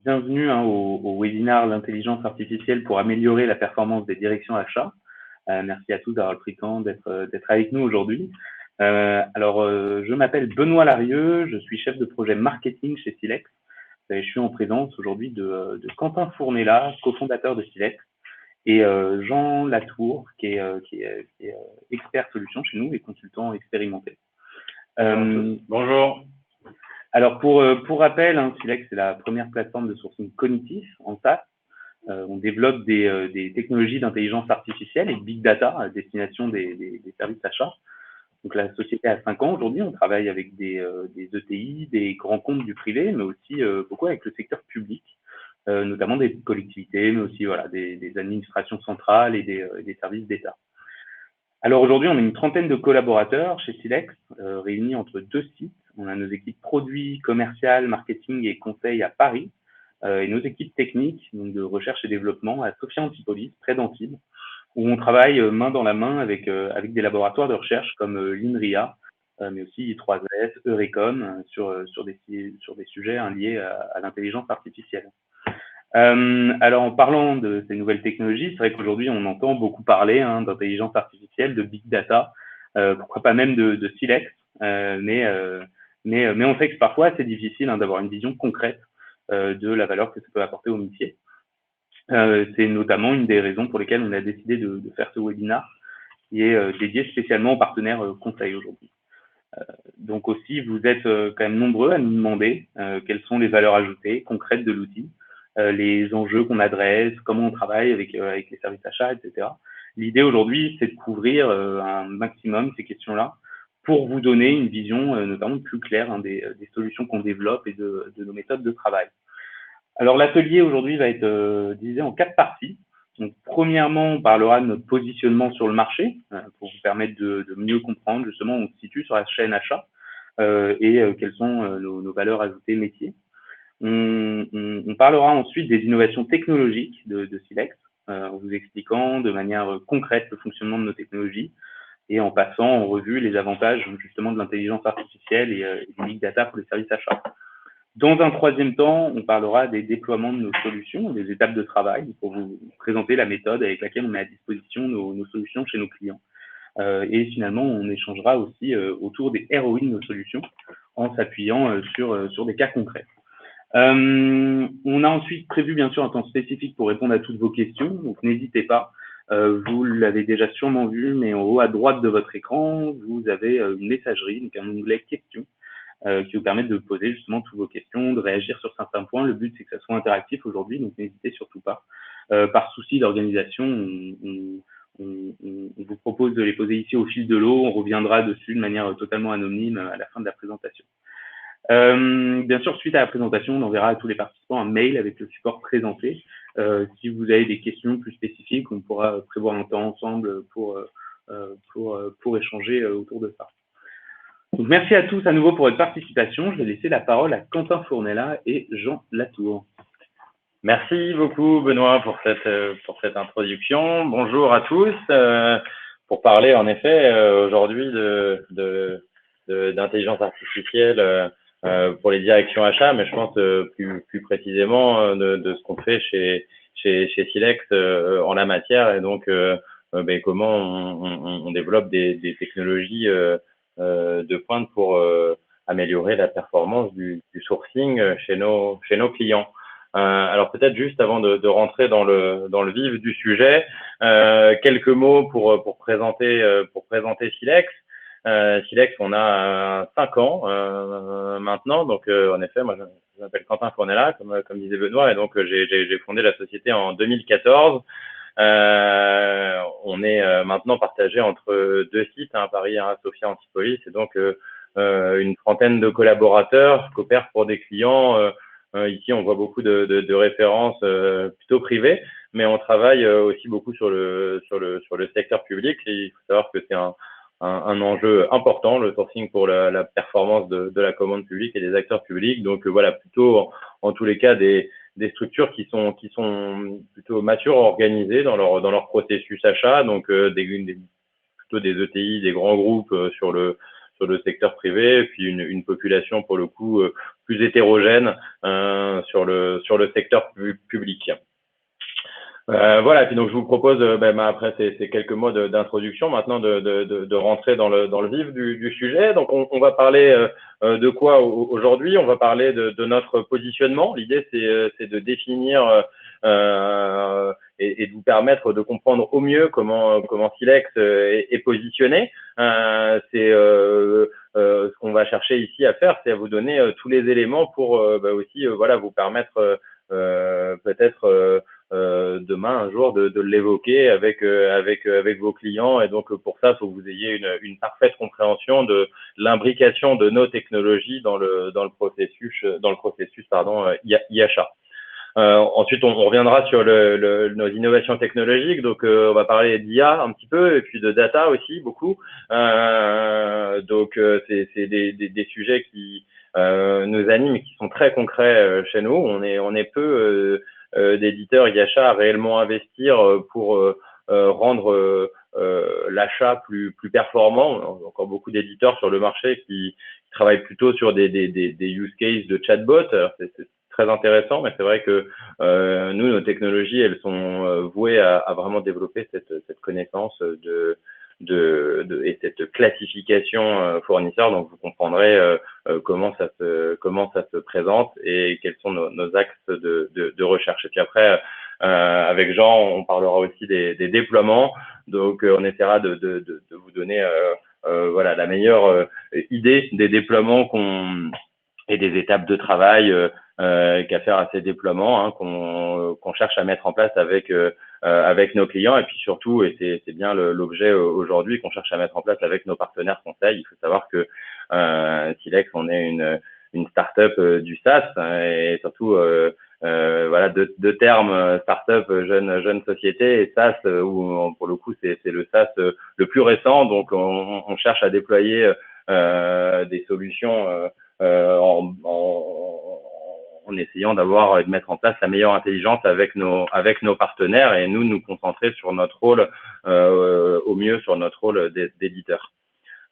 Bienvenue au webinaire L'intelligence artificielle pour améliorer la performance des directions achats. Merci à tous d'avoir pris le temps d'être avec nous aujourd'hui. Je m'appelle Benoît Larieux, je suis chef de projet marketing chez Silex. Je suis en présence aujourd'hui de Quentin Fournella, cofondateur de Silex, et Jean Latour, qui est expert solution chez nous et consultant expérimenté. Bonjour. Alors, pour rappel, Silex, c'est la première plateforme de sourcing cognitif en SaaS. On développe des technologies d'intelligence artificielle et de big data à destination des services achats. Donc, la société a 5 ans aujourd'hui. On travaille avec des ETI, des grands comptes du privé, mais aussi beaucoup avec le secteur public, notamment des collectivités, mais aussi des administrations centrales et des services d'État. Alors aujourd'hui, on a une trentaine de collaborateurs chez Silex, réunis entre 2 sites. On a nos équipes produits, commerciales, marketing et conseil à Paris, et nos équipes techniques, donc de recherche et développement à Sophia Antipolis, près d'Antibes, où on travaille main dans la main avec des laboratoires de recherche comme l'INRIA, mais aussi I3S, Eurecom, sur des sujets liés à l'intelligence artificielle. Alors, en parlant de ces nouvelles technologies, c'est vrai qu'aujourd'hui, on entend beaucoup parler d'intelligence artificielle, de big data, pourquoi pas même de Silex, mais on sait que parfois, c'est difficile d'avoir une vision concrète de la valeur que ça peut apporter au métier. C'est notamment une des raisons pour lesquelles on a décidé de faire ce webinaire qui est dédié spécialement aux partenaires conseils aujourd'hui. Donc aussi, vous êtes quand même nombreux à nous demander quelles sont les valeurs ajoutées concrètes de l'outil, les enjeux qu'on adresse, comment on travaille avec les services achats, etc. L'idée aujourd'hui, c'est de couvrir un maximum ces questions-là pour vous donner une vision notamment plus claire des solutions qu'on développe et de nos méthodes de travail. Alors l'atelier aujourd'hui va être divisé en 4 parties. Donc, premièrement, on parlera de notre positionnement sur le marché pour vous permettre de mieux comprendre justement où on se situe sur la chaîne achat et quelles sont nos valeurs ajoutées métiers. On parlera ensuite des innovations technologiques de Silex, en vous expliquant de manière concrète le fonctionnement de nos technologies et en passant en revue les avantages justement de l'intelligence artificielle et du big data pour les services achats. Dans un troisième temps, on parlera des déploiements de nos solutions, des étapes de travail pour vous présenter la méthode avec laquelle on met à disposition nos solutions chez nos clients. Et finalement, on échangera aussi autour des ROI de nos solutions en s'appuyant sur des cas concrets. On a ensuite prévu bien sûr un temps spécifique pour répondre à toutes vos questions, donc n'hésitez pas. Vous l'avez déjà sûrement vu, mais en haut à droite de votre écran, vous avez une messagerie, donc un onglet questions, qui vous permet de poser justement toutes vos questions, de réagir sur certains points. Le but, c'est que ça soit interactif aujourd'hui, donc n'hésitez surtout pas. Par souci d'organisation, on vous propose de les poser ici au fil de l'eau. On reviendra dessus de manière totalement anonyme à la fin de la présentation. Bien sûr, suite à la présentation, on enverra à tous les participants un mail avec le support présenté. Si vous avez des questions plus spécifiques, on pourra prévoir un temps ensemble pour échanger autour de ça. Donc, merci à tous à nouveau pour votre participation. Je vais laisser la parole à Quentin Fournella et Jean Latour. Merci beaucoup Benoît pour cette introduction. Bonjour à tous. Pour parler en effet aujourd'hui d'intelligence artificielle pour les directions achats, mais je pense plus précisément de ce qu'on fait chez Silex en la matière et donc comment on développe des technologies de pointe pour améliorer la performance du sourcing chez nos clients. Alors peut-être juste avant de rentrer dans le vif du sujet, quelques mots pour présenter Silex. Silex, on a 5 ans maintenant, donc en effet, moi je m'appelle Quentin Fournella, comme disait Benoît, et donc j'ai fondé la société en 2014. On est maintenant partagé entre 2 sites, Paris et Sophia Antipolis, et donc une trentaine de collaborateurs qui opèrent pour des clients. Ici, on voit beaucoup de références plutôt privées, mais on travaille aussi beaucoup sur le secteur public. Et il faut savoir que c'est un enjeu important, le sourcing pour la performance de la commande publique et des acteurs publics. Donc voilà, plutôt en tous les cas des structures qui sont plutôt matures, organisées dans leur processus achat, donc plutôt des ETI, des grands groupes sur le le secteur privé, et puis une population pour le coup plus hétérogène sur le secteur public. Voilà, et puis donc je vous propose, après ces quelques mots d'introduction, maintenant de rentrer dans le vif du sujet. Donc on va parler de quoi aujourd'hui? On va parler de notre positionnement. L'idée c'est de définir et de vous permettre de comprendre au mieux comment Silex est positionné. Ce qu'on va chercher ici à faire, c'est à vous donner tous les éléments pour aussi voilà, vous permettre peut-être demain, un jour, de l'évoquer avec vos clients. Et donc, pour ça, il faut que vous ayez une parfaite compréhension de l'imbrication de nos technologies dans le processus IHA. Ensuite, on reviendra sur nos innovations technologiques. Donc, on va parler d'IA un petit peu et puis de data aussi beaucoup. Donc, c'est des sujets qui nous animent et qui sont très concrets chez nous. On est peu d'éditeurs IHA à réellement investir pour rendre l'achat plus performant. On a encore beaucoup d'éditeurs sur le marché qui travaillent plutôt sur des use cases de chatbot. C'est très intéressant, mais c'est vrai que nous, nos technologies, elles sont vouées à vraiment développer cette connaissance et cette classification fournisseur. Donc, vous comprendrez comment ça se présente et quels sont nos axes de recherche. Et puis après, avec Jean, on parlera aussi des déploiements. Donc, on essaiera de vous donner voilà, la meilleure idée des déploiements et des étapes de travail qu'à faire à ces déploiements qu'on cherche à mettre en place avec nos clients, et puis surtout, et c'est bien l'objet aujourd'hui, qu'on cherche à mettre en place avec nos partenaires conseils. Il faut savoir que Silex, on est une start-up du SaaS, et surtout voilà, deux termes, start-up, jeune société, et SaaS, où pour le coup c'est le SaaS le plus récent. Donc on cherche à déployer des solutions en essayant d'avoir et de mettre en place la meilleure intelligence avec nos partenaires, et nous concentrer sur notre rôle au mieux sur notre rôle d'éditeur.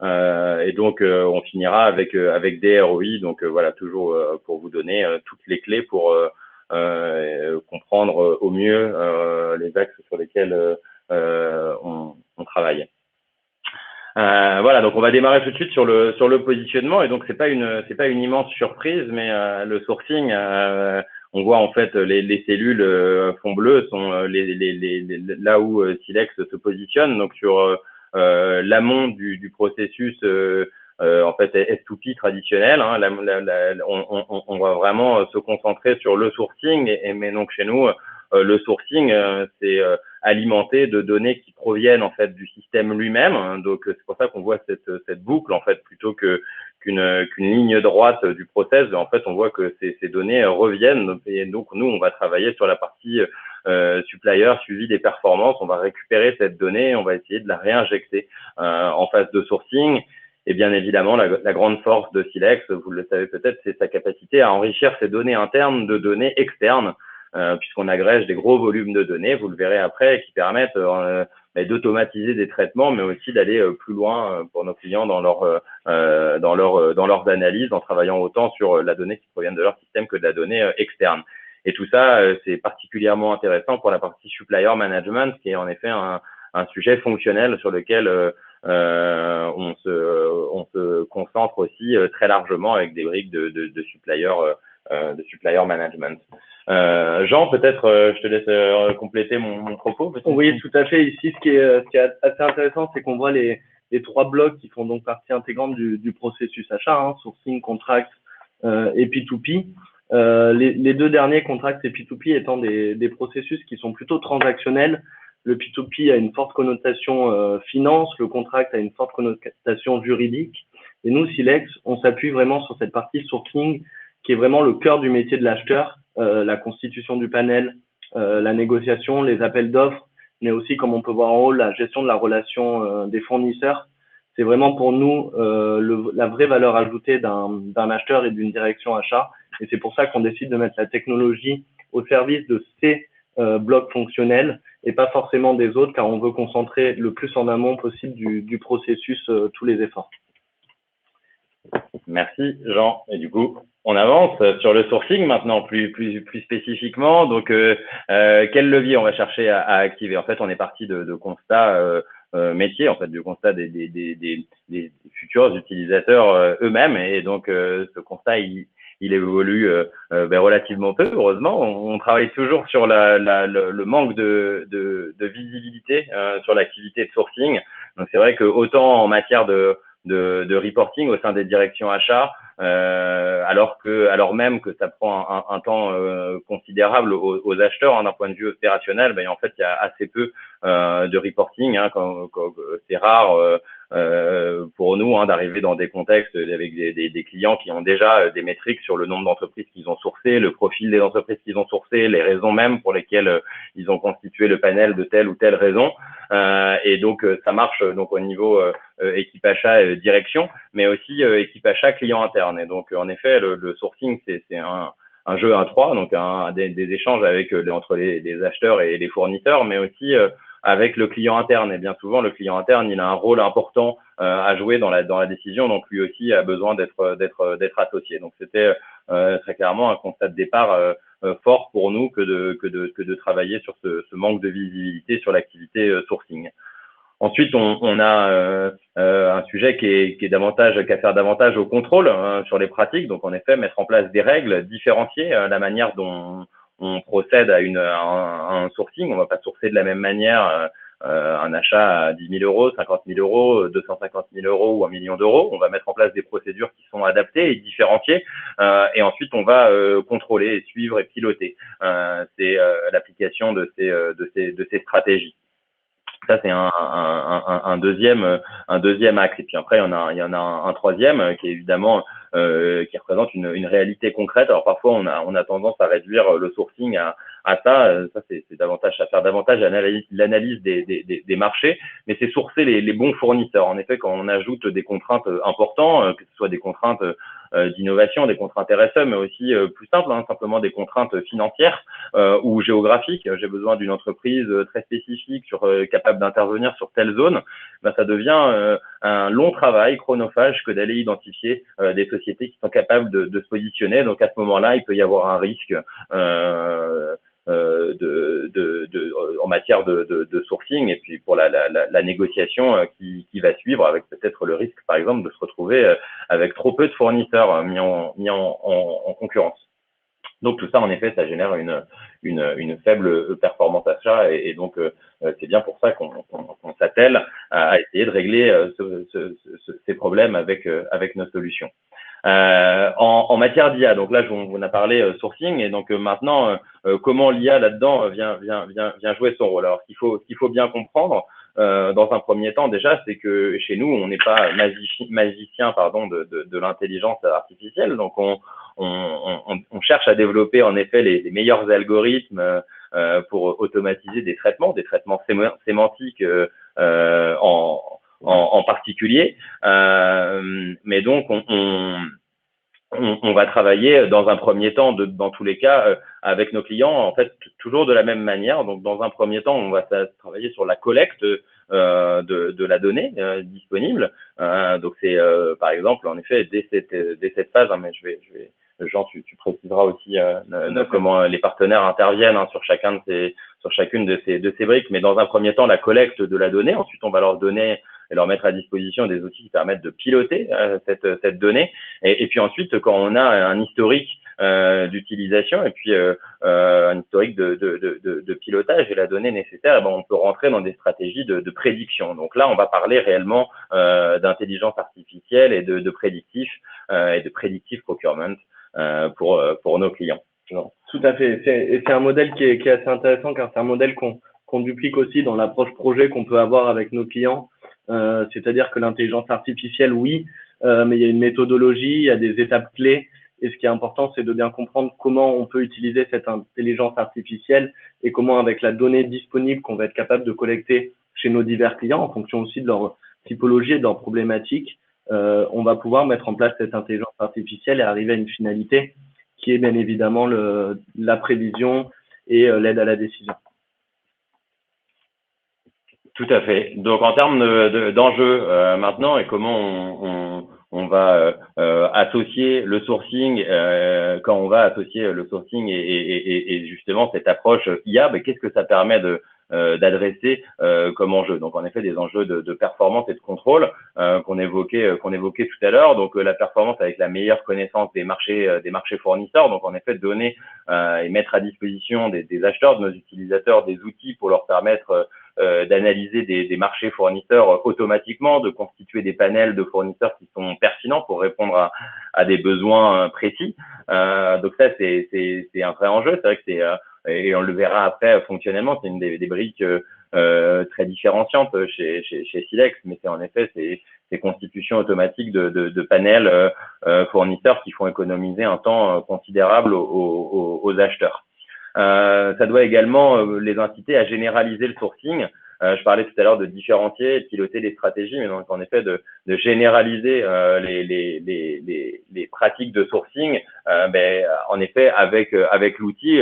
Et donc on finira avec des ROI. Donc voilà, toujours pour vous donner toutes les clés pour comprendre au mieux les axes sur lesquels on travaille. Voilà, donc on va démarrer tout de suite sur le positionnement, et donc c'est pas une immense surprise, mais le sourcing, on voit en fait les cellules fond bleu sont là où Silex se positionne, donc sur l'amont du processus en fait S2P traditionnel. On va vraiment se concentrer sur le sourcing, mais donc chez nous le sourcing c'est alimenté de données qui proviennent en fait du système lui-même. Donc c'est pour ça qu'on voit cette boucle en fait plutôt qu'une ligne droite du process. En fait, on voit que ces données reviennent, et donc nous on va travailler sur la partie supplier, suivi des performances. On va récupérer cette donnée, on va essayer de la réinjecter en phase de sourcing. Et bien évidemment, la grande force de Silex, vous le savez peut-être, c'est sa capacité à enrichir ces données internes de données externes, puisqu'on agrège des gros volumes de données, vous le verrez après, qui permettent d'automatiser des traitements, mais aussi d'aller plus loin pour nos clients dans leurs analyses, en travaillant autant sur la donnée qui provient de leur système que de la donnée externe. Et tout ça, c'est particulièrement intéressant pour la partie supplier management, qui est en effet un sujet fonctionnel sur lequel on se concentre aussi très largement avec des briques de supplier management. Jean, peut-être je te laisse compléter mon propos. Oui, tout à fait. Ici, ce qui est assez intéressant, c'est qu'on voit les trois blocs qui font donc partie intégrante du processus achat, sourcing, contract et P2P. Les deux derniers, contract et P2P, étant des processus qui sont plutôt transactionnels. Le P2P a une forte connotation finance, le contract a une forte connotation juridique. Et nous, Silex, on s'appuie vraiment sur cette partie sourcing qui est vraiment le cœur du métier de l'acheteur, la constitution du panel, la négociation, les appels d'offres, mais aussi, comme on peut voir en haut, la gestion de la relation des fournisseurs. C'est vraiment pour nous la vraie valeur ajoutée d'un acheteur et d'une direction achat. Et c'est pour ça qu'on décide de mettre la technologie au service de ces blocs fonctionnels et pas forcément des autres, car on veut concentrer le plus en amont possible du processus tous les efforts. Merci Jean. Et du coup, on avance sur le sourcing maintenant plus spécifiquement. Donc, quel levier on va chercher à activer? En fait, on est parti de constats métiers, en fait, du constat des futurs utilisateurs eux-mêmes. Et donc, ce constat, il évolue relativement peu, heureusement. On travaille toujours sur le manque de visibilité sur l'activité de sourcing. Donc, c'est vrai que autant en matière de reporting au sein des directions achats, alors même que ça prend un temps considérable aux acheteurs d'un point de vue opérationnel, en fait, il y a assez peu de reporting. C'est rare pour nous d'arriver dans des contextes avec des clients qui ont déjà des métriques sur le nombre d'entreprises qu'ils ont sourcées, le profil des entreprises qu'ils ont sourcées, les raisons même pour lesquelles ils ont constitué le panel de telle ou telle raison. Et donc, ça marche donc au niveau équipe achat et direction, mais aussi équipe achat client interne. Et donc, en effet, le sourcing, c'est un jeu à trois, donc des échanges entre les acheteurs et les fournisseurs, mais aussi avec le client interne. Et bien souvent, le client interne, il a un rôle important à jouer dans la décision, donc lui aussi a besoin d'être associé. Donc, c'était très clairement un constat de départ fort pour nous que de travailler sur ce manque de visibilité sur l'activité sourcing. Ensuite, on a un sujet qui est davantage qu'à faire davantage au contrôle sur les pratiques. Donc, en effet, mettre en place des règles, différencier la manière dont on procède à un sourcing. On ne va pas sourcer de la même manière un achat à 10 000 euros, 50 000 euros, 250 000 euros ou 1 million d'euros. On va mettre en place des procédures qui sont adaptées et différenciées. Et ensuite, on va contrôler, suivre et piloter. C'est l'application de ces stratégies. Ça, c'est un deuxième axe. Et puis après, il y en a un troisième qui est évidemment qui représente une réalité concrète. Alors parfois, on a tendance à réduire le sourcing à ça. Ça, c'est davantage à faire davantage l'analyse des marchés, mais c'est sourcer les bons fournisseurs. En effet, quand on ajoute des contraintes importantes, que ce soit des contraintes d'innovation, des contraintes RSE, mais aussi plus simples, simplement des contraintes financières ou géographiques. J'ai besoin d'une entreprise très spécifique capable d'intervenir sur telle zone. Ça devient un long travail chronophage que d'aller identifier des sociétés qui sont capables de se positionner. Donc à ce moment-là, il peut y avoir un risque en matière de sourcing et puis pour la négociation qui va suivre, avec peut-être le risque, par exemple, de se retrouver avec trop peu de fournisseurs mis en concurrence. Donc tout ça, en effet, ça génère une faible performance achat et donc c'est bien pour ça qu'on s'attelle à essayer de régler ces problèmes avec nos solutions. En matière d'IA, donc là, on a parlé sourcing et donc maintenant, comment l'IA là-dedans vient jouer son rôle. Alors, ce qu'il faut bien comprendre dans un premier temps déjà, c'est que chez nous, on n'est pas magicien de l'intelligence artificielle, donc on cherche à développer en effet les meilleurs algorithmes pour automatiser des traitements sémantiques en particulier, mais donc on va travailler dans un premier temps, dans tous les cas, avec nos clients, en fait, toujours de la même manière. Donc, dans un premier temps, on va travailler sur la collecte de la donnée disponible. Donc, c'est par exemple, en effet, dès cette phase, mais Jean, tu préciseras aussi comment les partenaires interviennent sur chacune de ces briques. Mais dans un premier temps, la collecte de la donnée. Ensuite, on va leur donner et leur mettre à disposition des outils qui permettent de piloter cette donnée. Et puis ensuite, quand on a un historique d'utilisation et puis un historique de pilotage et la donnée nécessaire, on peut rentrer dans des stratégies de prédiction. Donc là, on va parler réellement d'intelligence artificielle et de prédictif et de predictive procurement pour nos clients. Tout à fait. C'est un modèle qui est assez intéressant car c'est un modèle qu'on duplique aussi dans l'approche projet qu'on peut avoir avec nos clients. C'est-à-dire que l'intelligence artificielle, oui, mais il y a une méthodologie, il y a des étapes clés. Et ce qui est important, c'est de bien comprendre comment on peut utiliser cette intelligence artificielle et comment, avec la donnée disponible qu'on va être capable de collecter chez nos divers clients, en fonction aussi de leur typologie et de leurs problématiques, on va pouvoir mettre en place cette intelligence artificielle et arriver à une finalité qui est bien évidemment la prévision et l'aide à la décision. Tout à fait. Donc en termes d'enjeux maintenant et comment on va associer le sourcing, quand on va associer le sourcing et justement cette approche IA, qu'est-ce que ça permet d'adresser comme enjeu. Donc en effet des enjeux de performance et de contrôle qu'on évoquait tout à l'heure. Donc la performance avec la meilleure connaissance des marchés fournisseurs. Donc en effet donner et mettre à disposition des acheteurs, de nos utilisateurs, des outils pour leur permettre d'analyser des marchés fournisseurs automatiquement, de constituer des panels de fournisseurs qui sont pertinents pour répondre à des besoins précis. Donc ça c'est un vrai enjeu. C'est vrai que c'est et on le verra après fonctionnellement, c'est une des briques très différenciantes chez Silex, mais c'est en effet ces constitutions automatiques de panels fournisseurs qui font économiser un temps considérable aux acheteurs. Ça doit également les inciter à généraliser le sourcing. Je parlais tout à l'heure de différencier et de piloter les stratégies, mais donc en effet de généraliser les pratiques de sourcing. En effet, avec l'outil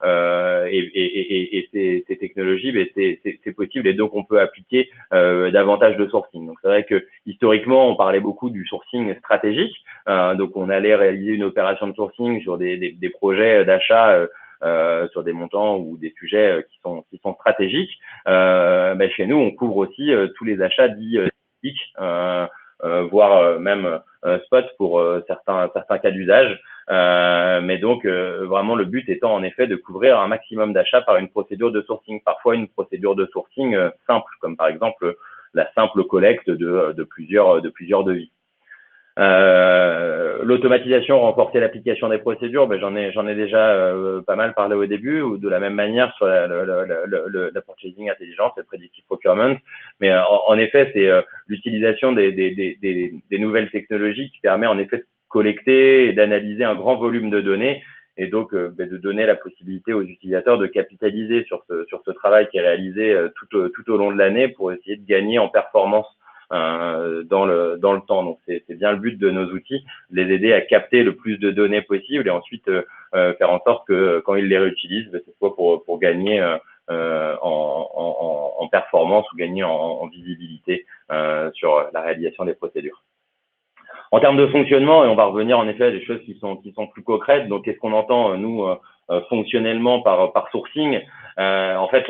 et ces technologies, c'est possible et donc on peut appliquer davantage de sourcing. Donc c'est vrai que historiquement, on parlait beaucoup du sourcing stratégique. Donc on allait réaliser une opération de sourcing sur des projets d'achat. Sur des montants ou des sujets qui sont stratégiques. Chez nous, on couvre aussi tous les achats dits critiques, voire même spot pour certains cas d'usage. Mais donc vraiment le but étant en effet de couvrir un maximum d'achats par une procédure de sourcing. Parfois une procédure de sourcing simple, comme par exemple la simple collecte de plusieurs devis. L'automatisation, renforcer l'application des procédures, j'en ai déjà pas mal parlé au début, ou de la même manière sur la purchasing intelligence, le predictive procurement. Mais en effet, c'est l'utilisation des nouvelles technologies qui permet en effet de collecter et d'analyser un grand volume de données et donc de donner la possibilité aux utilisateurs de capitaliser sur ce travail qui est réalisé tout au long de l'année pour essayer de gagner en performance dans le temps. Donc c'est bien le but de nos outils, de les aider à capter le plus de données possible et ensuite faire en sorte que quand ils les réutilisent, ce soit pour gagner en performance ou gagner en visibilité sur la réalisation des procédures. En termes de fonctionnement, et on va revenir en effet à des choses qui sont plus concrètes. Donc qu'est-ce qu'on entend nous fonctionnellement par sourcing? En fait,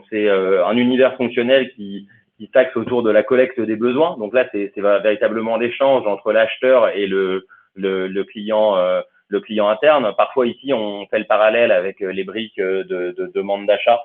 c'est un univers fonctionnel qui s'axe autour de la collecte des besoins. Donc là, c'est véritablement l'échange entre l'acheteur et le client interne. Parfois ici, on fait le parallèle avec les briques de demande d'achat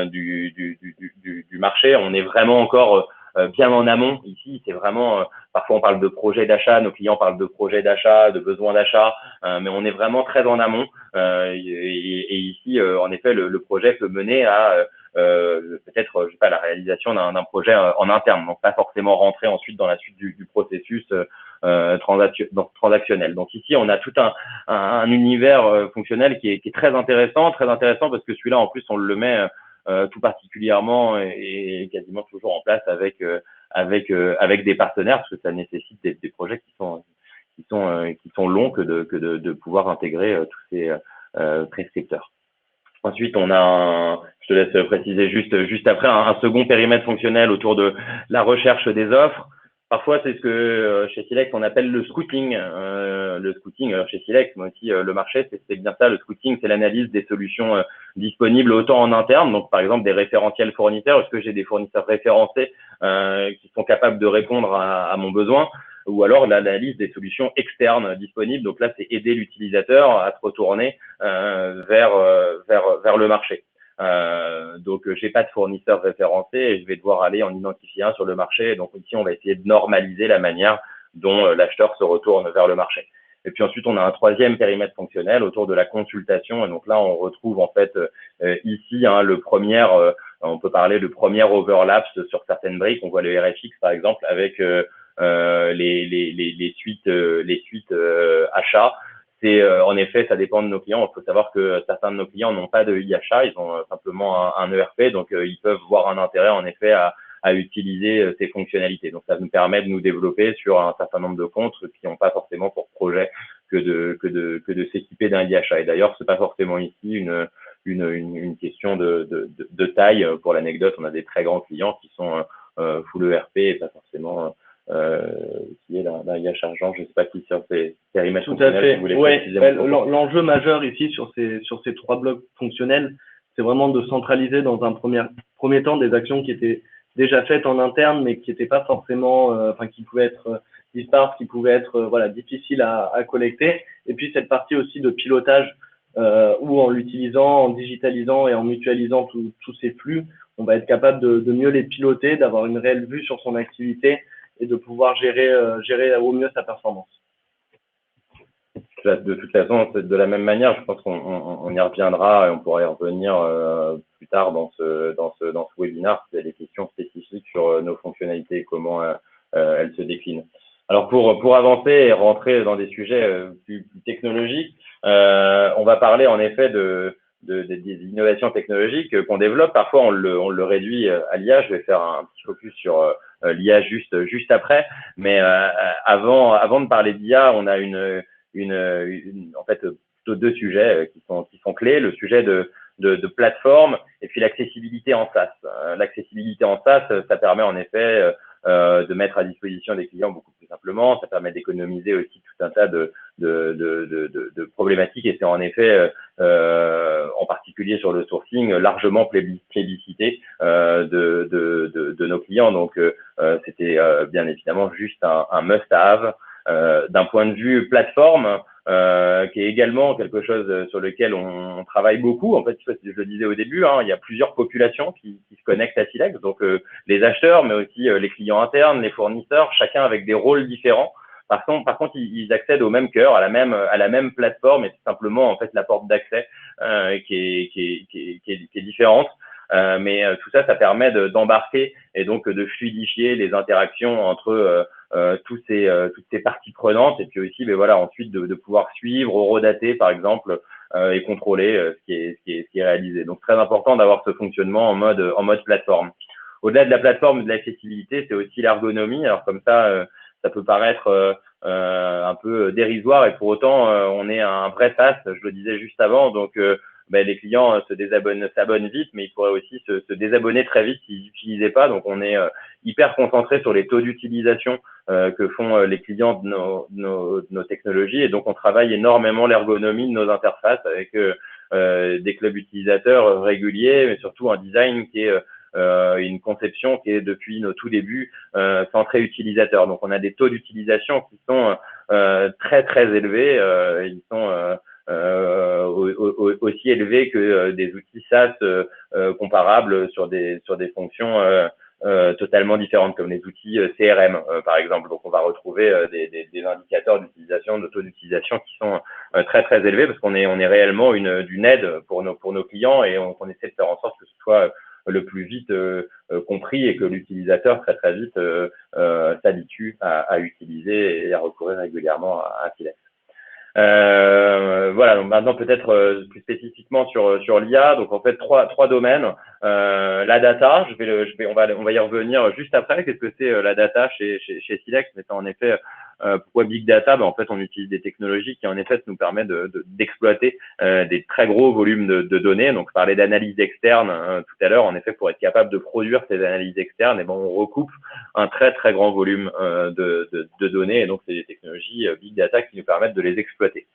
du marché. On est vraiment encore bien en amont. Ici, c'est vraiment parfois on parle de projet d'achat, nos clients parlent de projet d'achat, de besoin d'achat, mais on est vraiment très en amont. Et ici, en effet, le projet peut mener à peut-être, je sais pas, la réalisation d'un projet en interne, donc pas forcément rentrer ensuite dans la suite du processus transactionnel. Donc ici, on a tout un univers fonctionnel qui est très intéressant parce que celui-là, en plus, on le met tout particulièrement et quasiment toujours en place avec des partenaires, parce que ça nécessite des projets qui sont longs que de pouvoir intégrer tous ces prescripteurs. Ensuite, on a je te laisse préciser juste après, un second périmètre fonctionnel autour de la recherche des offres. Parfois, c'est ce que chez Silex, on appelle le scouting. Le scouting, chez Silex, mais aussi le marché, c'est bien ça. Le scouting, c'est l'analyse des solutions disponibles autant en interne, donc par exemple des référentiels fournisseurs. Est-ce que j'ai des fournisseurs référencés qui sont capables de répondre à mon besoin? Ou alors l'analyse des solutions externes disponibles. Donc là, c'est aider l'utilisateur à se retourner vers le marché. Donc j'ai pas de fournisseur référencé et je vais devoir aller en identifier un sur le marché. Donc ici, on va essayer de normaliser la manière dont l'acheteur se retourne vers le marché. Et puis ensuite, on a un troisième périmètre fonctionnel autour de la consultation. Et donc là, on retrouve en fait ici on peut parler de premier overlap sur certaines briques. On voit le RFX par exemple avec les suites achats. C'est en effet, ça dépend de nos clients. Il faut savoir que certains de nos clients n'ont pas de e-achat, ils ont simplement un ERP, donc ils peuvent voir un intérêt en effet à utiliser ces fonctionnalités. Donc ça nous permet de nous développer sur un certain nombre de comptes qui n'ont pas forcément pour projet que de s'équiper d'un e-achat. Et d'ailleurs, c'est pas forcément ici une question de taille. Pour l'anecdote, on a des très grands clients qui sont full ERP et pas forcément qui est l'IA chargeant. Je ne sais pas si sur ces périmètres Tout à fonctionnels, fait. vous voulez Ouais. préciser. L'enjeu majeur ici sur ces trois blocs fonctionnels, c'est vraiment de centraliser dans un premier temps des actions qui étaient déjà faites en interne, mais qui n'étaient pas forcément, qui pouvaient être disparses, qui pouvaient être difficiles à collecter. Et puis cette partie aussi de pilotage, où en l'utilisant, en digitalisant et en mutualisant tous ces flux, on va être capable de mieux les piloter, d'avoir une réelle vue sur son activité et de pouvoir gérer au mieux sa performance. De toute façon, de la même manière, je pense qu'on y reviendra et on pourra y revenir plus tard dans ce webinaire, s'il y a des questions spécifiques sur nos fonctionnalités et comment elles se déclinent. Alors pour avancer et rentrer dans des sujets plus technologiques, on va parler en effet des innovations technologiques qu'on développe. Parfois on le réduit à l'IA. Je vais faire un petit focus sur l'IA juste après, mais avant de parler d'IA, on a en fait plutôt deux sujets qui sont clés, le sujet de plateforme et puis l'accessibilité en SaaS. L'accessibilité en SaaS, ça permet en effet de mettre à disposition des clients beaucoup plus simplement, ça permet d'économiser aussi tout un tas de problématiques et c'est en effet en particulier sur le sourcing largement plébiscité de nos clients. Donc c'était bien évidemment juste un must-have. D'un point de vue plateforme, qui est également quelque chose sur lequel on travaille beaucoup. En fait, je le disais au début, il y a plusieurs populations qui se connectent à Silex, donc les acheteurs, mais aussi les clients internes, les fournisseurs, chacun avec des rôles différents. Par contre, ils accèdent au même cœur, à la même plateforme, et c'est simplement en fait la porte d'accès qui est différente. Mais tout ça permet d'embarquer et donc de fluidifier les interactions entre toutes ces parties prenantes et puis aussi ensuite de pouvoir suivre, horodater par exemple et contrôler ce qui est réalisé. Donc très important d'avoir ce fonctionnement en mode plateforme. Au-delà de la plateforme et de l'accessibilité, c'est aussi l'ergonomie. Alors comme ça peut paraître un peu dérisoire et pour autant on est un vrai SaaS, je le disais juste avant, donc les clients s'abonnent vite, mais ils pourraient aussi se désabonner très vite s'ils n'utilisaient pas. Donc, on est hyper concentré sur les taux d'utilisation que font les clients de nos technologies. Et donc, on travaille énormément l'ergonomie de nos interfaces avec des clubs utilisateurs réguliers, mais surtout un design qui est une conception qui est depuis nos tout débuts centrée utilisateur. Donc, on a des taux d'utilisation qui sont très, très élevés. Ils sont aussi élevé que des outils SaaS comparables sur des fonctions totalement différentes comme les outils CRM par exemple. Donc on va retrouver des indicateurs d'utilisation, de taux d'utilisation qui sont très très élevés parce qu'on est réellement d'une aide pour nos clients et on essaie de faire en sorte que ce soit le plus vite compris et que l'utilisateur très très vite s'habitue à utiliser et à recourir régulièrement à Silex. Voilà, donc maintenant peut-être plus spécifiquement sur l'IA. Donc en fait trois domaines. La data, on va y revenir juste après. Qu'est-ce que c'est la data chez Silex? Mais en effet, pourquoi Big Data? En fait, on utilise des technologies qui en effet nous permettent d'exploiter des très gros volumes de données. Donc, je parlais d'analyse externe tout à l'heure. En effet, pour être capable de produire ces analyses externes, on recoupe un très très grand volume de données. Et donc, c'est des technologies Big Data qui nous permettent de les exploiter.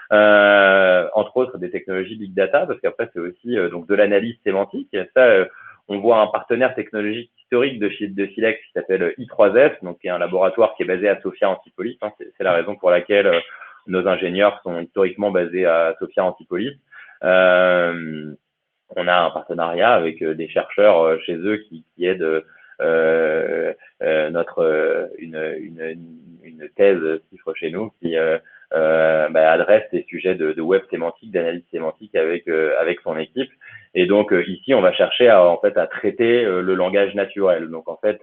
Entre autres des technologies Big Data, parce qu'après c'est aussi donc de l'analyse sémantique. Et ça, on voit un partenaire technologique historique de Silex qui s'appelle I3S, donc qui est un laboratoire qui est basé à Sophia Antipolis. C'est la raison pour laquelle nos ingénieurs sont historiquement basés à Sophia Antipolis. On a un partenariat avec des chercheurs chez eux qui aident une thèse chiffre chez nous qui adresse des sujets de web sémantique, d'analyse sémantique avec son équipe. Et donc ici, on va chercher à traiter le langage naturel. Donc en fait,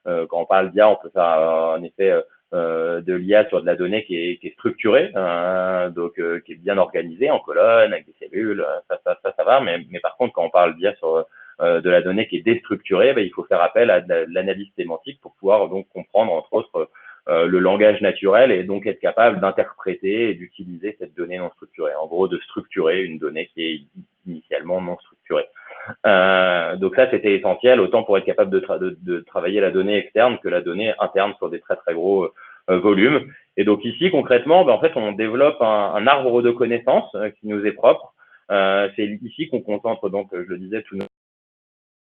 quand on parle d'IA, on peut faire en effet de l'IA sur de la donnée qui est structurée, donc qui est bien organisée en colonnes, avec des cellules, ça va. Mais par contre, quand on parle d'IA sur de la donnée qui est déstructurée, il faut faire appel à de l'analyse sémantique pour pouvoir donc comprendre entre autres le langage naturel et donc être capable d'interpréter et d'utiliser cette donnée non structurée. En gros, de structurer une donnée qui est initialement non structurée. Donc ça, c'était essentiel, autant pour être capable de travailler la donnée externe que la donnée interne sur des très très gros volumes. Et donc ici, concrètement, en fait, on développe un arbre de connaissances qui nous est propre. C'est ici qu'on concentre, donc, je le disais,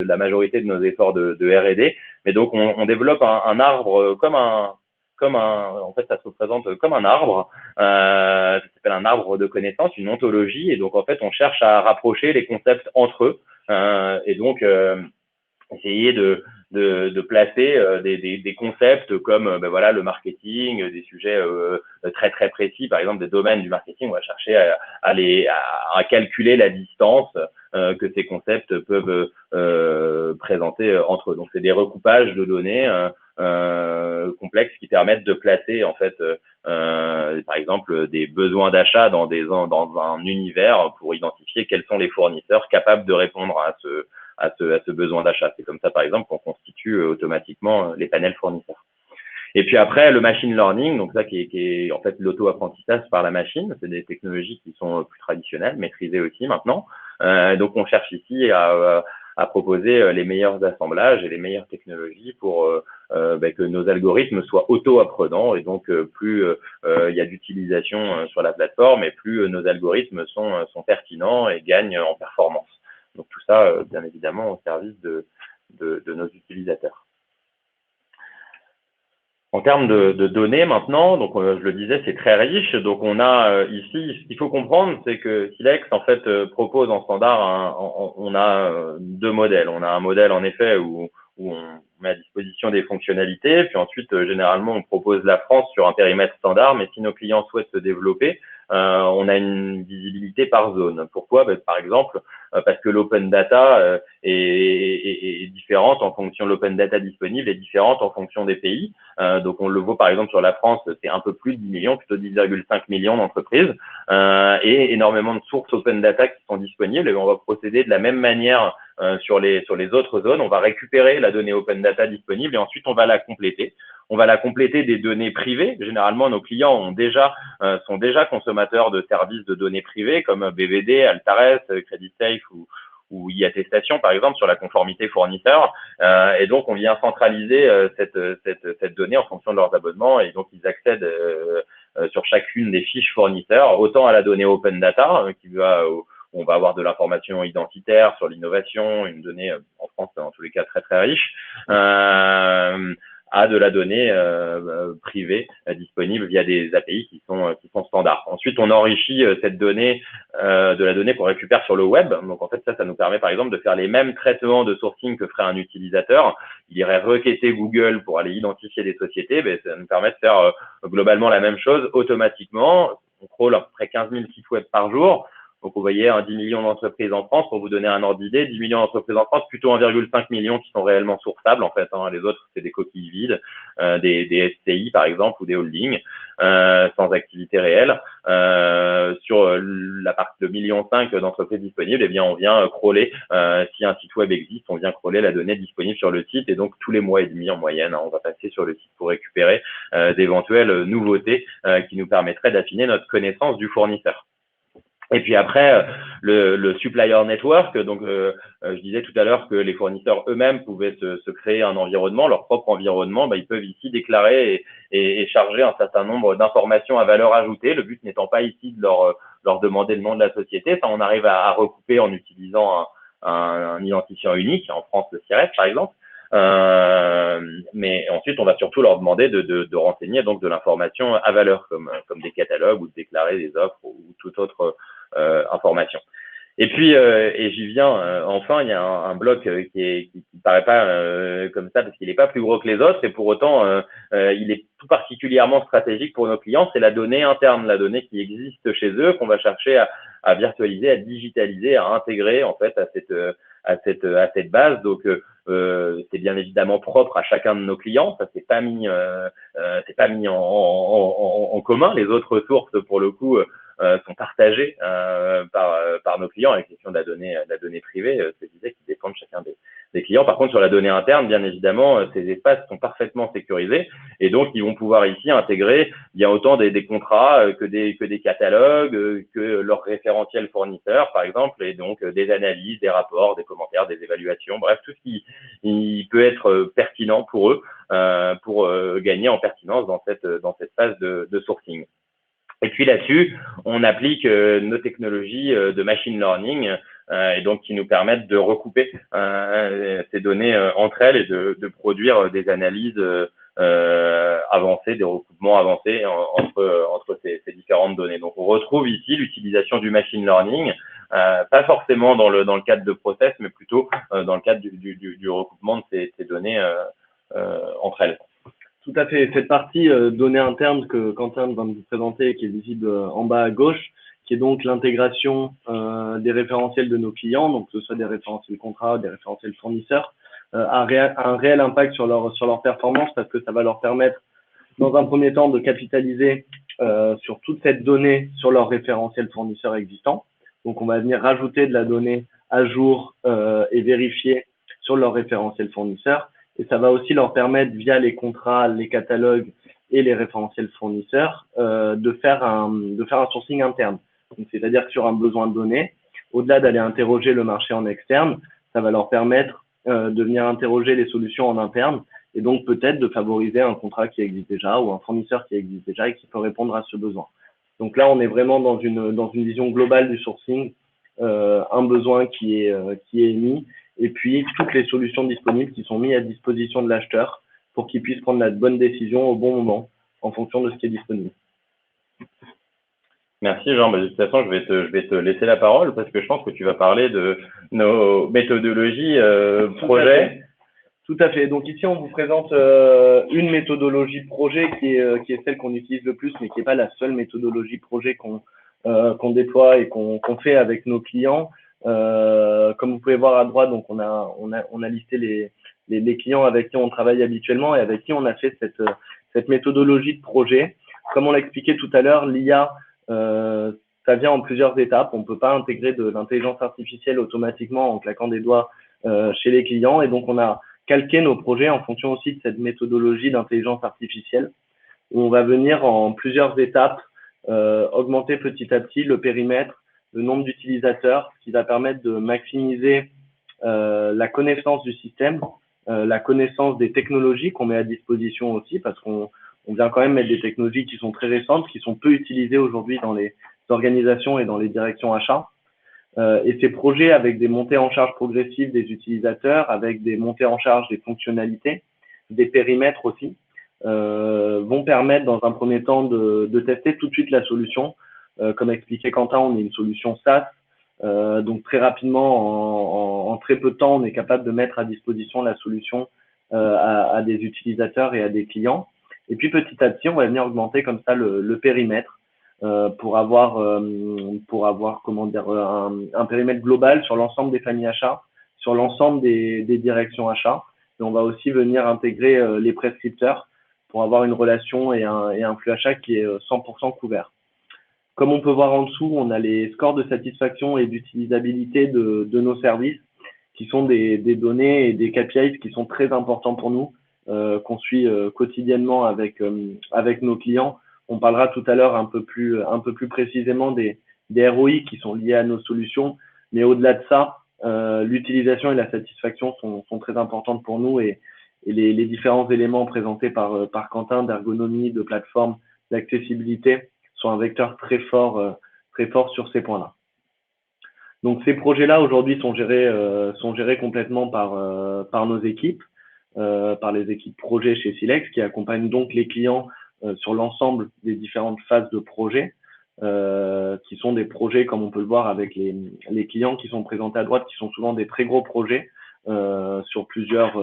la majorité de nos efforts de R&D. Mais donc, on développe un arbre en fait, ça se représente comme un arbre. Ça s'appelle un arbre de connaissances, une ontologie. Et donc, en fait, on cherche à rapprocher les concepts entre eux. Et donc, essayer de placer des concepts comme voilà, le marketing, des sujets très très précis, par exemple des domaines du marketing. On va chercher à calculer la distance que ces concepts peuvent présenter entre eux. Donc c'est des recoupages de données complexes qui permettent de placer en fait par exemple des besoins d'achat dans un univers pour identifier quels sont les fournisseurs capables de répondre à ce besoin d'achat. C'est comme ça, par exemple, qu'on constitue automatiquement les panels fournisseurs. Et puis après, le machine learning, donc ça qui est en fait l'auto-apprentissage par la machine, c'est des technologies qui sont plus traditionnelles, maîtrisées aussi maintenant. Donc on cherche ici à proposer les meilleurs assemblages et les meilleures technologies pour que nos algorithmes soient auto-apprenants. Et donc plus il y a d'utilisation sur la plateforme, et plus nos algorithmes sont pertinents et gagnent en performance. Donc tout ça, bien évidemment, au service de nos utilisateurs. En termes de données maintenant, donc je le disais, c'est très riche. Donc on a ici, ce qu'il faut comprendre, c'est que Silex en fait propose en standard, on a deux modèles. On a un modèle en effet où on met à disposition des fonctionnalités, puis ensuite généralement on propose la France sur un périmètre standard. Mais si nos clients souhaitent se développer, on a une visibilité par zone. Pourquoi? Par exemple, parce que l'open data est différente en fonction de l'open data disponible, est différente en fonction des pays. Donc on le voit par exemple sur la France, c'est un peu plus de 10 millions, plutôt 10,5 millions d'entreprises et énormément de sources open data qui sont disponibles. Et on va procéder de la même manière sur les autres zones. On va récupérer la donnée open data disponible et ensuite on va la compléter. On va la compléter des données privées. Généralement, nos clients sont déjà consommateurs de services de données privées comme BVD, Altares, CreditSafe ou e-attestation, par exemple, sur la conformité fournisseur. Et donc, on vient centraliser cette donnée en fonction de leurs abonnements. Et donc, ils accèdent sur chacune des fiches fournisseurs, autant à la donnée open data, on va avoir de l'information identitaire sur l'innovation, une donnée en France, en tous les cas, très, très riche, à de la donnée privée disponible via des API qui sont standards. Ensuite, on enrichit cette donnée de la donnée qu'on récupère sur le web. Donc, en fait, ça nous permet, par exemple, de faire les mêmes traitements de sourcing que ferait un utilisateur. Il irait requêter Google pour aller identifier des sociétés. Ça nous permet de faire globalement la même chose automatiquement. On crawl à peu près 15 000 sites web par jour. Donc, vous voyez, 10 millions d'entreprises en France, pour vous donner un ordre d'idée, 10 millions d'entreprises en France, plutôt 1,5 million qui sont réellement sourçables, en fait. Les autres, c'est des coquilles vides, des SCI, par exemple, ou des holdings, sans activité réelle. Sur la partie de 1,5 million d'entreprises disponibles, eh bien, on vient crawler, si un site web existe, on vient crawler la donnée disponible sur le site, et donc, tous les mois et demi, en moyenne, on va passer sur le site pour récupérer d'éventuelles nouveautés qui nous permettraient d'affiner notre connaissance du fournisseur. Et puis après, le supplier network, donc je disais tout à l'heure que les fournisseurs eux-mêmes pouvaient se créer un environnement, leur propre environnement. Ils peuvent ici déclarer et charger un certain nombre d'informations à valeur ajoutée, le but n'étant pas ici de leur demander le nom de la société. Ça, on arrive à recouper en utilisant un identifiant unique, en France le CIRES par exemple. Mais ensuite, on va surtout leur demander de renseigner donc de l'information à valeur, comme des catalogues ou de déclarer des offres ou toute autre information. Et puis, et j'y viens, enfin, il y a un bloc qui paraît pas comme ça parce qu'il n'est pas plus gros que les autres, et pour autant, il est tout particulièrement stratégique pour nos clients. C'est la donnée interne, la donnée qui existe chez eux, qu'on va chercher à virtualiser, à digitaliser, à intégrer en fait à cette base. Donc c'est bien évidemment propre à chacun de nos clients. Ça c'est pas mis en commun. Les autres sources, pour le coup, sont partagées par nos clients, à l'exception de la donnée privée, je disais, qui dépend de chacun des clients. Par contre, sur la donnée interne, bien évidemment, ces espaces sont parfaitement sécurisés et donc ils vont pouvoir ici intégrer bien autant des contrats que des catalogues, que leurs référentiels fournisseurs, par exemple, et donc des analyses, des rapports, des commentaires, des évaluations, bref, tout ce qui peut être pertinent pour eux, pour gagner en pertinence dans cette phase de sourcing. Et puis là-dessus, on applique nos technologies de machine learning et donc qui nous permettent de recouper ces données entre elles et de produire des analyses avancées, des recoupements avancés entre ces différentes données. Donc on retrouve ici l'utilisation du machine learning, pas forcément dans le cadre de process, mais plutôt dans le cadre du recoupement de ces données entre elles. Tout à fait. Cette partie données internes que Quentin va vous présenter, qui est visible en bas à gauche, qui est donc l'intégration des référentiels de nos clients, donc que ce soit des référentiels contrats, des référentiels fournisseurs, a un réel impact sur leur performance parce que ça va leur permettre, dans un premier temps, de capitaliser sur toute cette donnée sur leurs référentiels fournisseurs existants. Donc, on va venir rajouter de la donnée à jour et vérifier sur leurs référentiels fournisseurs. Et ça va aussi leur permettre, via les contrats, les catalogues et les référentiels fournisseurs, de faire un sourcing interne. Donc, c'est-à-dire que sur un besoin de données, au-delà d'aller interroger le marché en externe, ça va leur permettre de venir interroger les solutions en interne et donc peut-être de favoriser un contrat qui existe déjà ou un fournisseur qui existe déjà et qui peut répondre à ce besoin. Donc là, on est vraiment dans une vision globale du sourcing, un besoin qui est émis, et puis toutes les solutions disponibles qui sont mises à disposition de l'acheteur pour qu'il puisse prendre la bonne décision au bon moment en fonction de ce qui est disponible. Merci Jean. De toute façon, je vais te laisser la parole parce que je pense que tu vas parler de nos méthodologies projet. Tout à fait. Donc ici, on vous présente une méthodologie projet qui est celle qu'on utilise le plus, mais qui n'est pas la seule méthodologie projet qu'on déploie et qu'on fait avec nos clients. Comme vous pouvez voir à droite, donc on a listé les clients avec qui on travaille habituellement et avec qui on a fait cette méthodologie de projet. Comme on l'a expliqué tout à l'heure, l'IA, ça vient en plusieurs étapes. On ne peut pas intégrer de l'intelligence artificielle automatiquement en claquant des doigts chez les clients. Et donc, on a calqué nos projets en fonction aussi de cette méthodologie d'intelligence artificielle, où on va venir en plusieurs étapes augmenter petit à petit le périmètre, le nombre d'utilisateurs, ce qui va permettre de maximiser la connaissance du système, la connaissance des technologies qu'on met à disposition aussi, parce qu'on vient quand même mettre des technologies qui sont très récentes, qui sont peu utilisées aujourd'hui dans les organisations et dans les directions achats. Et ces projets, avec des montées en charge progressives des utilisateurs, avec des montées en charge des fonctionnalités, des périmètres aussi, vont permettre dans un premier temps de tester tout de suite la solution. Comme expliquait Quentin, on est une solution SaaS, donc très rapidement, en très peu de temps, on est capable de mettre à disposition la solution à des utilisateurs et à des clients. Et puis petit à petit, on va venir augmenter comme ça le périmètre pour avoir comment dire un périmètre global sur l'ensemble des familles achats, sur l'ensemble des directions achats. Et on va aussi venir intégrer les prescripteurs pour avoir une relation et un flux achat qui est 100% couvert. Comme on peut voir en dessous, on a les scores de satisfaction et d'utilisabilité de nos services, qui sont des données et des KPIs qui sont très importants pour nous, qu'on suit quotidiennement avec nos clients. On parlera tout à l'heure un peu plus précisément des ROI qui sont liés à nos solutions, mais au-delà de ça, l'utilisation et la satisfaction sont très importantes pour nous et les différents éléments présentés par Quentin d'ergonomie, de plateforme, d'accessibilité sont un vecteur très fort sur ces points-là. Donc ces projets-là aujourd'hui sont gérés complètement par nos équipes, par les équipes projet chez Silex qui accompagnent donc les clients sur l'ensemble des différentes phases de projet, qui sont des projets comme on peut le voir avec les clients qui sont présentés à droite, qui sont souvent des très gros projets sur plusieurs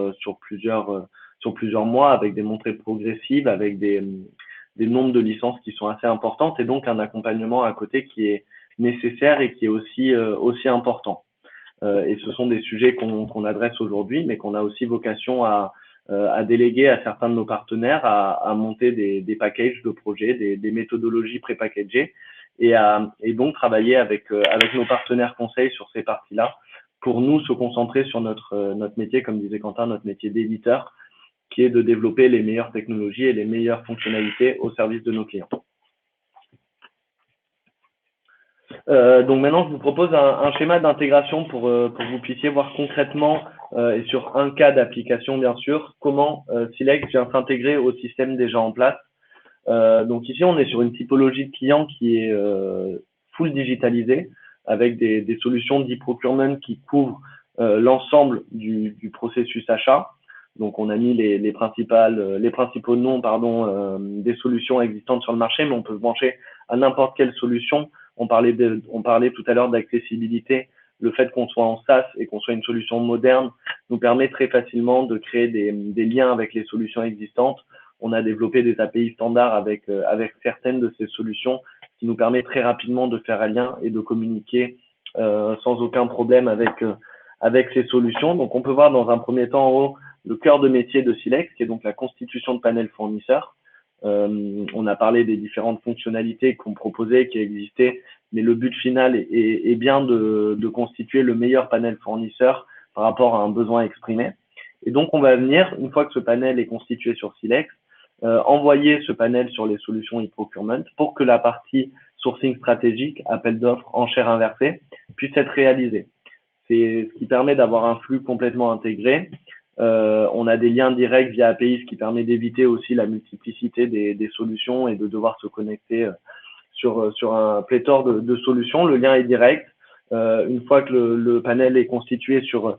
mois avec des montées progressives, avec des nombres de licences qui sont assez importantes et donc un accompagnement à côté qui est nécessaire et qui est aussi important. Et ce sont des sujets qu'on adresse aujourd'hui, mais qu'on a aussi vocation à déléguer à certains de nos partenaires à monter des packages de projets, des méthodologies pré-packagées et donc travailler avec nos partenaires conseils sur ces parties-là pour nous se concentrer sur notre métier, comme disait Quentin, notre métier d'éditeur, qui est de développer les meilleures technologies et les meilleures fonctionnalités au service de nos clients. Donc maintenant, je vous propose un schéma d'intégration pour que vous puissiez voir concrètement et sur un cas d'application, bien sûr, comment Silex vient s'intégrer au système déjà en place. Donc ici, on est sur une typologie de client qui est full digitalisée, avec des solutions d'e-procurement qui couvrent l'ensemble du processus achat. Donc, on a mis les principaux noms des solutions existantes sur le marché, mais on peut se brancher à n'importe quelle solution. On parlait tout à l'heure d'accessibilité. Le fait qu'on soit en SaaS et qu'on soit une solution moderne nous permet très facilement de créer des liens avec les solutions existantes. On a développé des API standards avec certaines de ces solutions, qui nous permet très rapidement de faire un lien et de communiquer sans aucun problème avec ces solutions. Donc, on peut voir dans un premier temps en haut le cœur de métier de Silex, qui est donc la constitution de panels fournisseurs. On a parlé des différentes fonctionnalités qu'on proposait, qui existaient, mais le but final est bien de constituer le meilleur panel fournisseur par rapport à un besoin exprimé. Et donc, on va venir, une fois que ce panel est constitué sur Silex, envoyer ce panel sur les solutions e-procurement pour que la partie sourcing stratégique, appel d'offres, enchères inversées, puisse être réalisée. C'est ce qui permet d'avoir un flux complètement intégré. On a des liens directs via API, ce qui permet d'éviter aussi la multiplicité des solutions et de devoir se connecter sur un pléthore de solutions. Le lien est direct. Une fois que le panel est constitué sur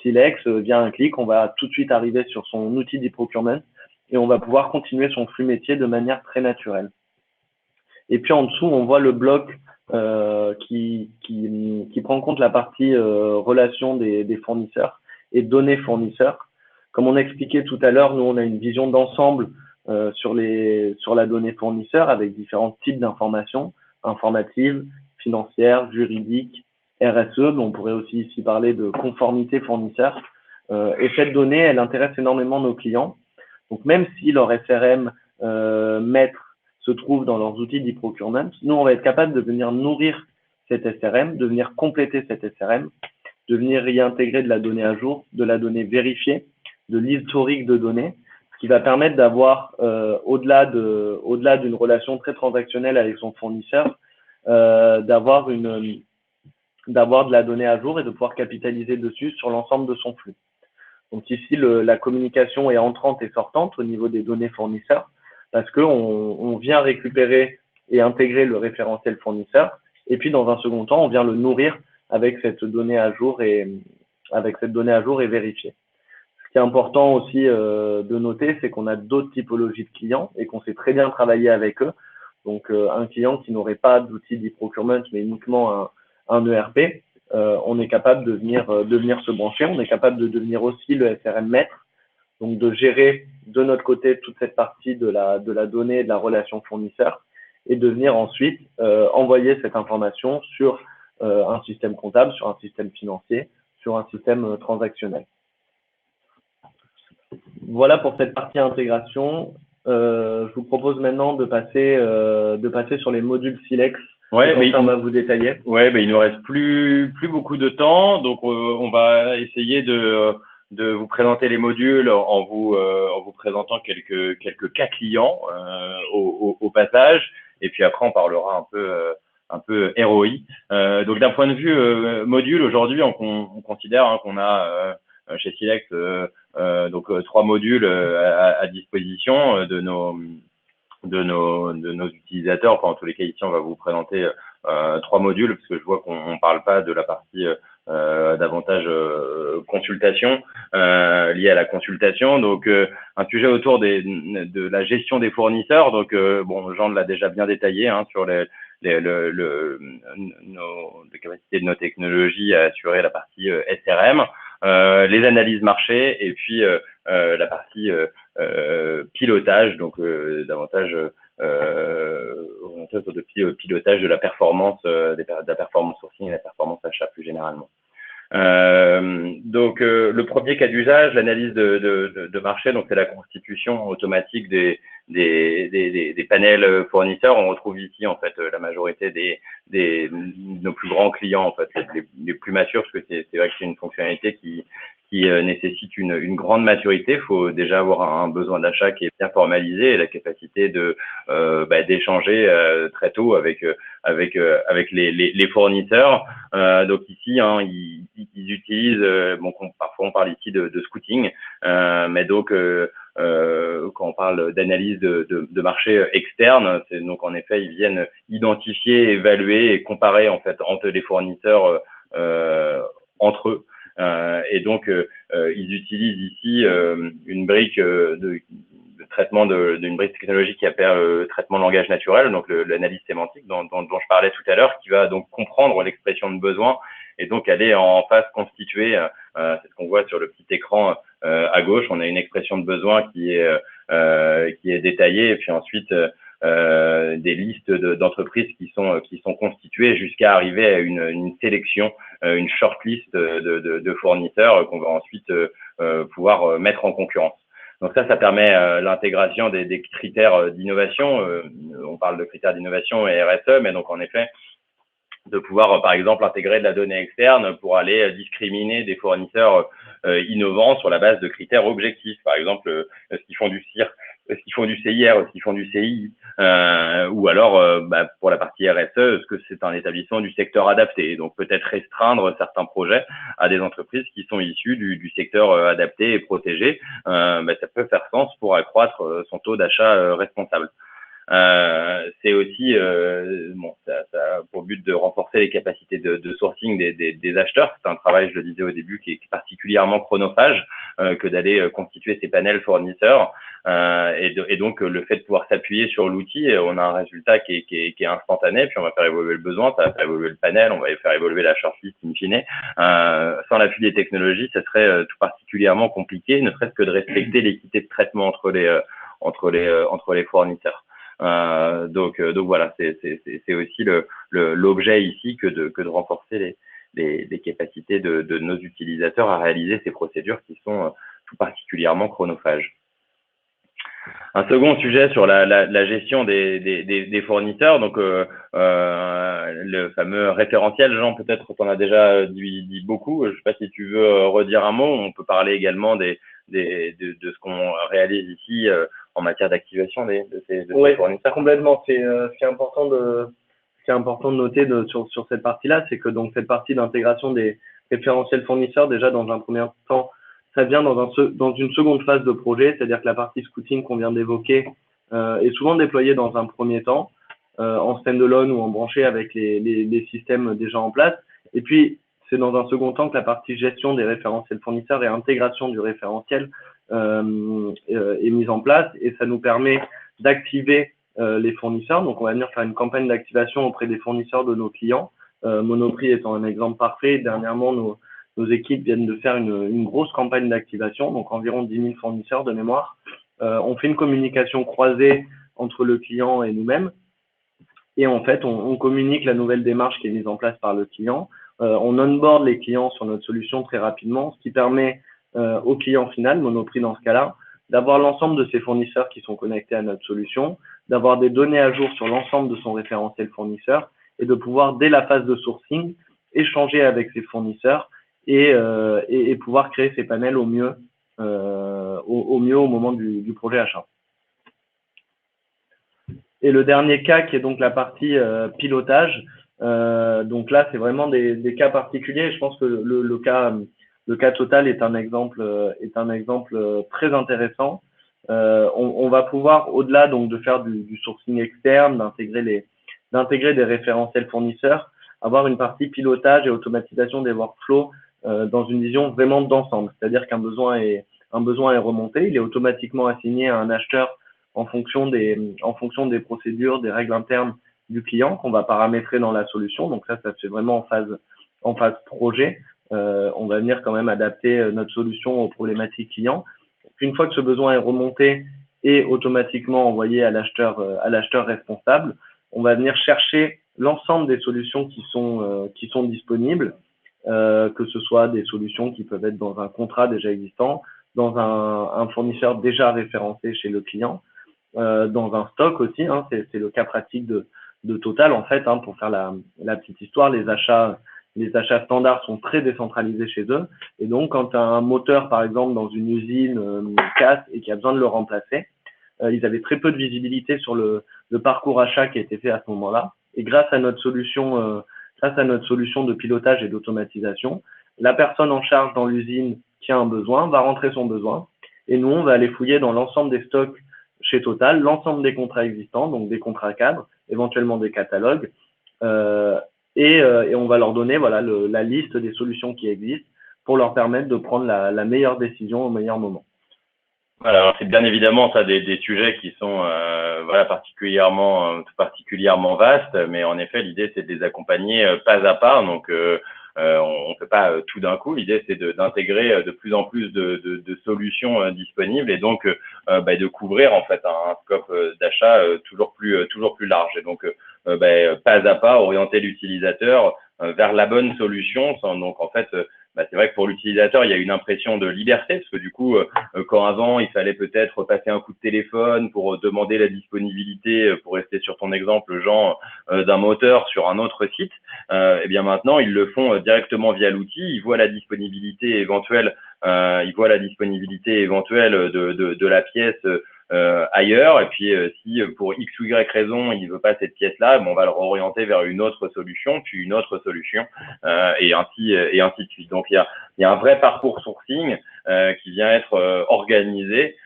Silex, via un clic, on va tout de suite arriver sur son outil d'e-procurement et on va pouvoir continuer son flux métier de manière très naturelle. Et puis en dessous, on voit le bloc qui prend en compte la partie relation des fournisseurs et données fournisseurs. Comme on expliquait tout à l'heure, nous, on a une vision d'ensemble sur la donnée fournisseur avec différents types d'informations, informatives, financières, juridiques, RSE, mais on pourrait aussi ici parler de conformité fournisseur. Et cette donnée, elle intéresse énormément nos clients. Donc, même si leur SRM maître se trouve dans leurs outils d'e-procurement, nous, on va être capable de venir nourrir cette SRM, de venir compléter cette SRM, de venir y intégrer de la donnée à jour, de la donnée vérifiée, de l'historique de données, ce qui va permettre d'avoir, au-delà d'une relation très transactionnelle avec son fournisseur, d'avoir de la donnée à jour et de pouvoir capitaliser dessus sur l'ensemble de son flux. Donc ici, la communication est entrante et sortante au niveau des données fournisseurs parce qu'on vient récupérer et intégrer le référentiel fournisseur et puis dans un second temps, on vient le nourrir avec cette donnée à jour et vérifiée. Ce qui est important aussi de noter, c'est qu'on a d'autres typologies de clients et qu'on sait très bien travailler avec eux. Donc un client qui n'aurait pas d'outil d'e-procurement mais uniquement un ERP, on est capable de venir se brancher, on est capable de devenir aussi le SRM maître, donc de gérer de notre côté toute cette partie de la donnée et de la relation fournisseur et de venir ensuite envoyer cette information sur un système comptable, sur un système financier, sur un système transactionnel. Voilà pour cette partie intégration. Je vous propose maintenant de passer sur les modules Silex. Ouais, mais on va vous détailler. Ouais, il nous reste plus beaucoup de temps, donc on va essayer de vous présenter les modules en vous présentant quelques cas clients au passage, et puis après on parlera un peu ROI. Donc d'un point de vue module, aujourd'hui on considère qu'on a chez Silex donc 3 modules à disposition de nos utilisateurs. Enfin, en tous les cas, ici, on va vous présenter 3 modules, parce que je vois qu'on parle pas de la partie davantage consultation, liée à la consultation. Donc, un sujet autour de la gestion des fournisseurs. Donc, bon, Jean l'a déjà bien détaillé sur les capacités de nos technologies à assurer la partie SRM, les analyses marché, et puis la partie pilotage, donc davantage orienté autour de pilotage de la performance, de la performance sourcing et de la performance achat plus généralement. Donc, le premier cas d'usage, l'analyse de marché, donc c'est la constitution automatique des panels fournisseurs. On retrouve ici en fait la majorité de nos plus grands clients, en fait, les plus matures, parce que c'est vrai que c'est une fonctionnalité qui nécessite une grande maturité. Il faut déjà avoir un besoin d'achat qui est bien formalisé et la capacité d'échanger très tôt avec les fournisseurs. Donc ici, hein, ils utilisent, parfois on parle ici de scouting, mais donc quand on parle d'analyse de marché externe, c'est donc en effet ils viennent identifier, évaluer et comparer en fait entre les fournisseurs entre eux. Et donc ils utilisent ici une brique de traitement d'une brique technologique qui appelle traitement de langage naturel, donc l'analyse sémantique dont je parlais tout à l'heure, qui va donc comprendre l'expression de besoin et donc aller en phase constituée. C'est ce qu'on voit sur le petit écran à gauche. On a une expression de besoin qui est détaillée, et puis ensuite des listes d'entreprises qui sont constituées jusqu'à arriver à une sélection, une shortlist de fournisseurs qu'on va ensuite pouvoir mettre en concurrence. Donc ça permet l'intégration des critères d'innovation. On parle de critères d'innovation et RSE, mais donc en effet, de pouvoir, par exemple, intégrer de la donnée externe pour aller discriminer des fournisseurs innovants sur la base de critères objectifs. Par exemple, est-ce qu'ils font du CIR, est-ce qu'ils font du CIR, est-ce qu'ils font du CI, ou alors, pour la partie RSE, est-ce que c'est un établissement du secteur adapté? Donc peut-être restreindre certains projets à des entreprises qui sont issues du secteur adapté et protégé. Ça peut faire sens pour accroître son taux d'achat responsable. C'est aussi ça a pour but de renforcer les capacités de sourcing des acheteurs. C'est un travail, je le disais au début, qui est particulièrement chronophage que d'aller constituer ces panels fournisseurs. Et donc le fait de pouvoir s'appuyer sur l'outil, on a un résultat qui est instantané, puis on va faire évoluer le besoin, ça va faire évoluer le panel, on va faire évoluer la shortlist in fine. Sans l'appui des technologies, ça serait tout particulièrement compliqué, ne serait-ce que de respecter l'équité de traitement entre les fournisseurs. Donc voilà, c'est aussi l'objet ici que de renforcer les capacités de nos utilisateurs à réaliser ces procédures qui sont tout particulièrement chronophages. Un second sujet sur la gestion des fournisseurs, donc le fameux référentiel. Jean, peut-être qu'on a déjà dit beaucoup. Je ne sais pas si tu veux redire un mot. On peut parler également de ce qu'on réalise ici en matière d'activation de ces fournisseurs. Complètement. Ce qui est important de noter sur cette partie-là, c'est que donc cette partie d'intégration des référentiels fournisseurs, déjà dans un premier temps, ça vient dans une seconde phase de projet, c'est-à-dire que la partie scouting qu'on vient d'évoquer est souvent déployée dans un premier temps, en standalone ou en branché avec les systèmes déjà en place. Et puis, c'est dans un second temps que la partie gestion des référentiels fournisseurs et intégration du référentiel est mise en place, et ça nous permet d'activer les fournisseurs. Donc, on va venir faire une campagne d'activation auprès des fournisseurs de nos clients, Monoprix étant un exemple parfait. Dernièrement, nos équipes viennent de faire une grosse campagne d'activation, donc environ 10 000 fournisseurs de mémoire. On fait une communication croisée entre le client et nous-mêmes, et en fait, on communique la nouvelle démarche qui est mise en place par le client. On onboard les clients sur notre solution très rapidement, ce qui permet au client final, Monoprix dans ce cas-là, d'avoir l'ensemble de ses fournisseurs qui sont connectés à notre solution, d'avoir des données à jour sur l'ensemble de son référentiel fournisseur, et de pouvoir, dès la phase de sourcing, échanger avec ses fournisseurs et pouvoir créer ces panels au mieux au moment du projet achat. Et le dernier cas qui est donc la partie pilotage, donc là c'est vraiment des cas particuliers. Je pense que le cas Total est un exemple très intéressant. On va pouvoir, au-delà donc de faire du sourcing externe, d'intégrer des référentiels fournisseurs, avoir une partie pilotage et automatisation des workflows dans une vision vraiment d'ensemble. C'est-à-dire qu'un besoin est remonté, il est automatiquement assigné à un acheteur en fonction des procédures, des règles internes du client qu'on va paramétrer dans la solution. Donc ça se fait vraiment en phase projet. On va venir quand même adapter notre solution aux problématiques clients. Une fois que ce besoin est remonté et automatiquement envoyé à l'acheteur responsable, on va venir chercher l'ensemble des solutions qui sont disponibles que ce soit des solutions qui peuvent être dans un contrat déjà existant, dans un fournisseur déjà référencé chez le client, dans un stock aussi, hein, c'est le cas pratique de Total en fait, hein, pour faire la petite histoire, les achats standards sont très décentralisés chez eux, et donc quand un moteur par exemple dans une usine casse et qu'il y a besoin de le remplacer, ils avaient très peu de visibilité sur le parcours achat qui a été fait à ce moment-là, et grâce à notre solution de pilotage et d'automatisation, la personne en charge dans l'usine qui a un besoin va rentrer son besoin, et nous on va aller fouiller dans l'ensemble des stocks chez Total, l'ensemble des contrats existants, donc des contrats cadres, éventuellement des catalogues, et on va leur donner voilà la liste des solutions qui existent pour leur permettre de prendre la meilleure décision au meilleur moment. Voilà, alors c'est bien évidemment ça des sujets qui sont voilà particulièrement vastes, mais en effet l'idée c'est de les accompagner pas à pas, donc on fait pas tout d'un coup. L'idée c'est d'intégrer de plus en plus de solutions disponibles et donc de couvrir en fait un scope d'achat toujours plus large. Et donc pas à pas orienter l'utilisateur vers la bonne solution. Donc en fait c'est vrai que pour l'utilisateur, il y a une impression de liberté, parce que du coup, quand avant, il fallait peut-être passer un coup de téléphone pour demander la disponibilité, pour rester sur ton exemple, Jean, d'un moteur sur un autre site, et bien maintenant, ils le font directement via l'outil, ils voient la disponibilité éventuelle, de la pièce ailleurs, et puis si pour X ou Y raison il veut pas cette pièce-là, on va le réorienter vers une autre solution, puis une autre solution, et ainsi de suite. Donc il y a un vrai parcours sourcing qui vient être organisé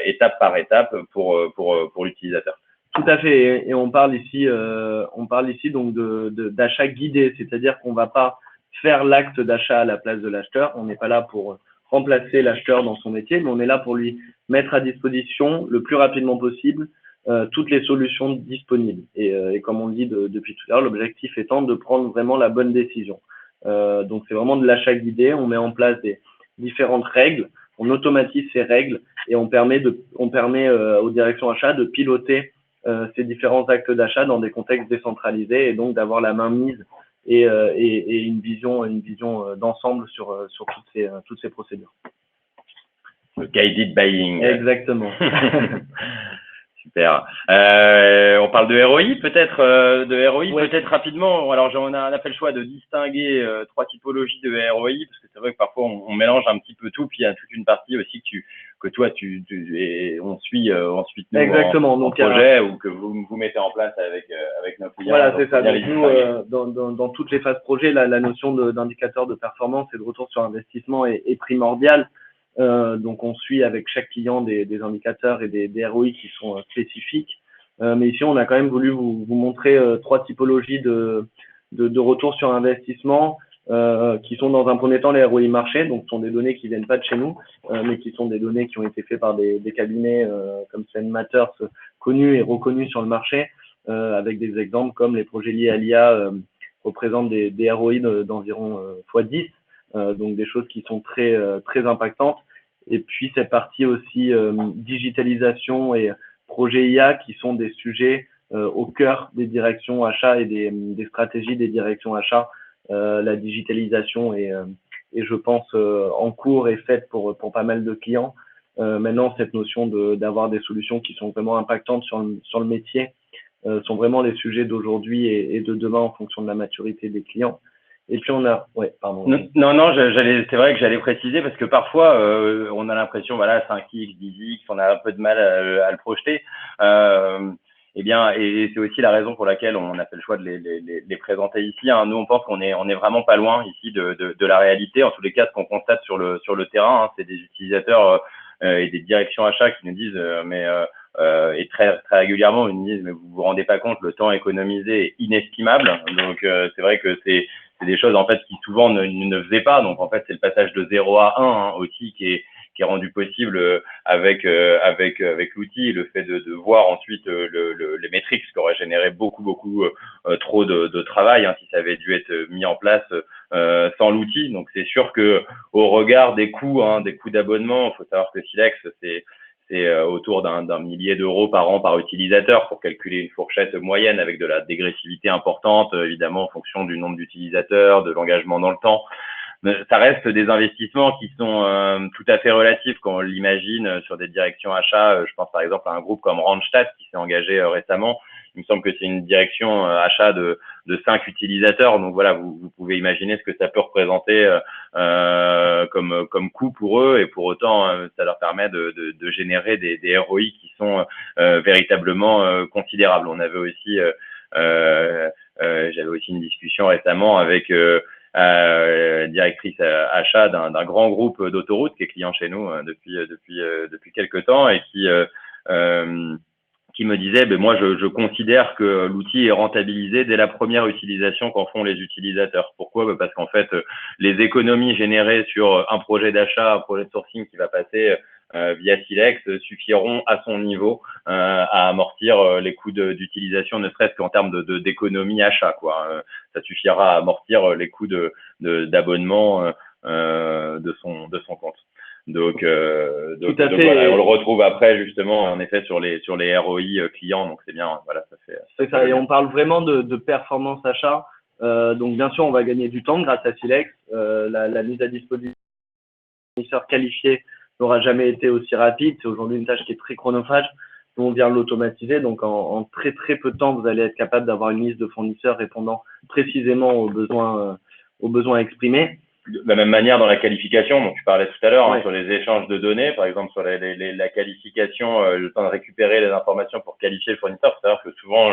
étape par étape pour l'utilisateur. Tout à fait, et on parle ici donc d'achat guidé, c'est-à-dire qu'on va pas faire l'acte d'achat à la place de l'acheteur. On n'est pas là pour remplacer l'acheteur dans son métier, mais on est là pour lui mettre à disposition le plus rapidement possible toutes les solutions disponibles. Et comme on le dit depuis tout à l'heure, l'objectif étant de prendre vraiment la bonne décision. Donc c'est vraiment de l'achat guidé. On met en place des différentes règles, on automatise ces règles et on permet aux directions achats de piloter ces différents actes d'achat dans des contextes décentralisés et donc d'avoir la main mise et une vision d'ensemble sur toutes ces procédures. Le guided buying. Exactement. Super. On parle de ROI peut-être, Ouais. peut-être rapidement. Alors on a fait le choix de distinguer trois typologies de ROI parce que c'est vrai que parfois on mélange un petit peu tout, puis il y a toute une partie aussi que toi on suit ensuite nous Exactement. en projet ou que vous mettez en place avec nos clients. Voilà, c'est ça. Donc nous, dans toutes les phases projet, la notion d'indicateur de performance et de retour sur investissement est primordiale. Donc on suit avec chaque client des indicateurs et des ROI qui sont spécifiques. Mais ici, on a quand même voulu vous montrer trois typologies de retour sur investissement qui sont dans un premier temps les ROI marché, donc ce sont des données qui viennent pas de chez nous, mais qui sont des données qui ont été faites par des cabinets comme Sven Matters, connus et reconnus sur le marché, avec des exemples comme les projets liés à l'IA représentent des ROI d'environ x10. Donc des choses qui sont très impactantes. Et puis cette partie aussi digitalisation et projet IA qui sont des sujets au cœur des directions achats et des stratégies des directions achats. La digitalisation est je pense en cours et faite pour pas mal de clients. Maintenant cette notion d'avoir des solutions qui sont vraiment impactantes sur le métier sont vraiment les sujets d'aujourd'hui et de demain en fonction de la maturité des clients. Et puis on a, ouais, pardon. Non, c'est vrai que j'allais préciser parce que parfois on a l'impression, voilà, 5x, 10x, on a un peu de mal à le projeter. Et c'est aussi la raison pour laquelle on a fait le choix de les présenter ici. Hein. Nous, on pense qu'on est vraiment pas loin ici de la réalité. En tous les cas, ce qu'on constate sur le terrain, hein, c'est des utilisateurs et des directions achats qui nous disent, et très régulièrement, ils nous disent, mais vous vous rendez pas compte, le temps économisé est inestimable. Donc c'est vrai que c'est des choses en fait qui souvent ne faisaient pas. Donc en fait, c'est le passage de 0 à 1 hein, aussi qui est rendu possible avec l'outil, le fait de voir ensuite les métriques, ce qui aurait généré beaucoup trop de travail hein, si ça avait dû être mis en place sans l'outil. Donc c'est sûr que au regard des coûts d'abonnement, il faut savoir que Silex c'est c'est autour d'un millier d'euros par an par utilisateur pour calculer une fourchette moyenne avec de la dégressivité importante, évidemment en fonction du nombre d'utilisateurs, de l'engagement dans le temps. Mais ça reste des investissements qui sont tout à fait relatifs quand on l'imagine sur des directions achats. Je pense par exemple à un groupe comme Randstad qui s'est engagé récemment. Il me semble que c'est une direction achat de 5 utilisateurs. Donc voilà, vous pouvez imaginer ce que ça peut représenter comme coût pour eux. Et pour autant, ça leur permet de générer des ROI qui sont véritablement considérables. On avait aussi, j'avais aussi une discussion récemment avec directrice achat d'un grand groupe d'autoroutes qui est client chez nous depuis quelques temps et qui me disait, ben moi je considère que l'outil est rentabilisé dès la première utilisation qu'en font les utilisateurs. Pourquoi? Ben parce qu'en fait, les économies générées sur un projet d'achat, un projet de sourcing qui va passer via Silex suffiront à son niveau à amortir les coûts d'utilisation, ne serait-ce qu'en termes d'économie achat, quoi. Ça suffira à amortir les coûts d'abonnement de son compte. Donc voilà, on le retrouve après justement en effet sur les ROI clients, donc c'est bien, voilà, ça fait. C'est ça, et on parle vraiment de performance achat. Donc bien sûr, on va gagner du temps grâce à Silex. La mise à disposition de fournisseurs qualifiés n'aura jamais été aussi rapide. C'est aujourd'hui une tâche qui est très chronophage. Nous, on vient l'automatiser, donc en très très peu de temps, vous allez être capable d'avoir une liste de fournisseurs répondant précisément aux besoins exprimés. De la même manière dans la qualification, dont tu parlais tout à l'heure, Ouais. sur les échanges de données, par exemple sur la qualification, le temps de récupérer les informations pour qualifier le fournisseur. C'est-à-dire que souvent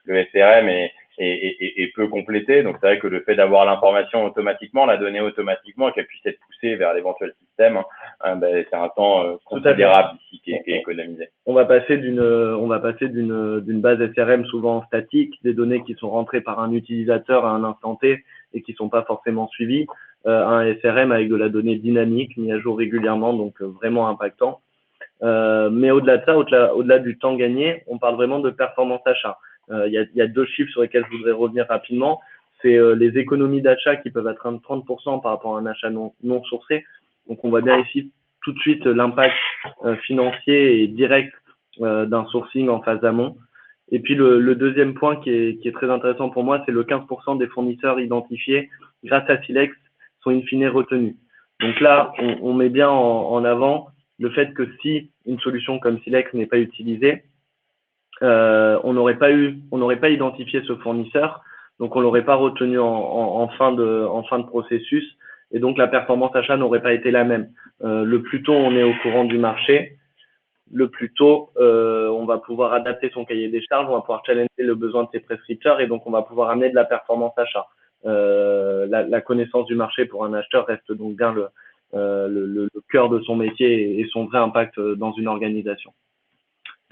le SRM est peu complété, donc c'est vrai que le fait d'avoir l'information automatiquement, la donnée automatiquement, qu'elle puisse être poussée vers l'éventuel système, c'est un temps considérable ici qui est économisé. On va passer d'une base SRM souvent statique, des données qui sont rentrées par un utilisateur à un instant T et qui sont pas forcément suivies, à un SRM avec de la donnée dynamique, mis à jour régulièrement, donc vraiment impactant. Mais au-delà de ça, au-delà du temps gagné, on parle vraiment de performance achat. Il y a 2 chiffres sur lesquels je voudrais revenir rapidement. C'est les économies d'achat qui peuvent atteindre 30% par rapport à un achat non sourcé. Donc on voit bien ici tout de suite l'impact financier et direct d'un sourcing en phase amont. Et puis le deuxième point qui est très intéressant pour moi, c'est le 15% des fournisseurs identifiés grâce à Silex sont in fine retenus. Donc là, on met bien en avant le fait que si une solution comme Silex n'est pas utilisée, on n'aurait pas identifié ce fournisseur, donc on l'aurait pas retenu en fin de processus, et donc la performance achat n'aurait pas été la même. Le plus tôt on est au courant du marché, le plus tôt on va pouvoir adapter son cahier des charges, on va pouvoir challenger le besoin de ses prescripteurs, et donc on va pouvoir amener de la performance achat. La connaissance du marché pour un acheteur reste donc bien le cœur de son métier et son vrai impact dans une organisation.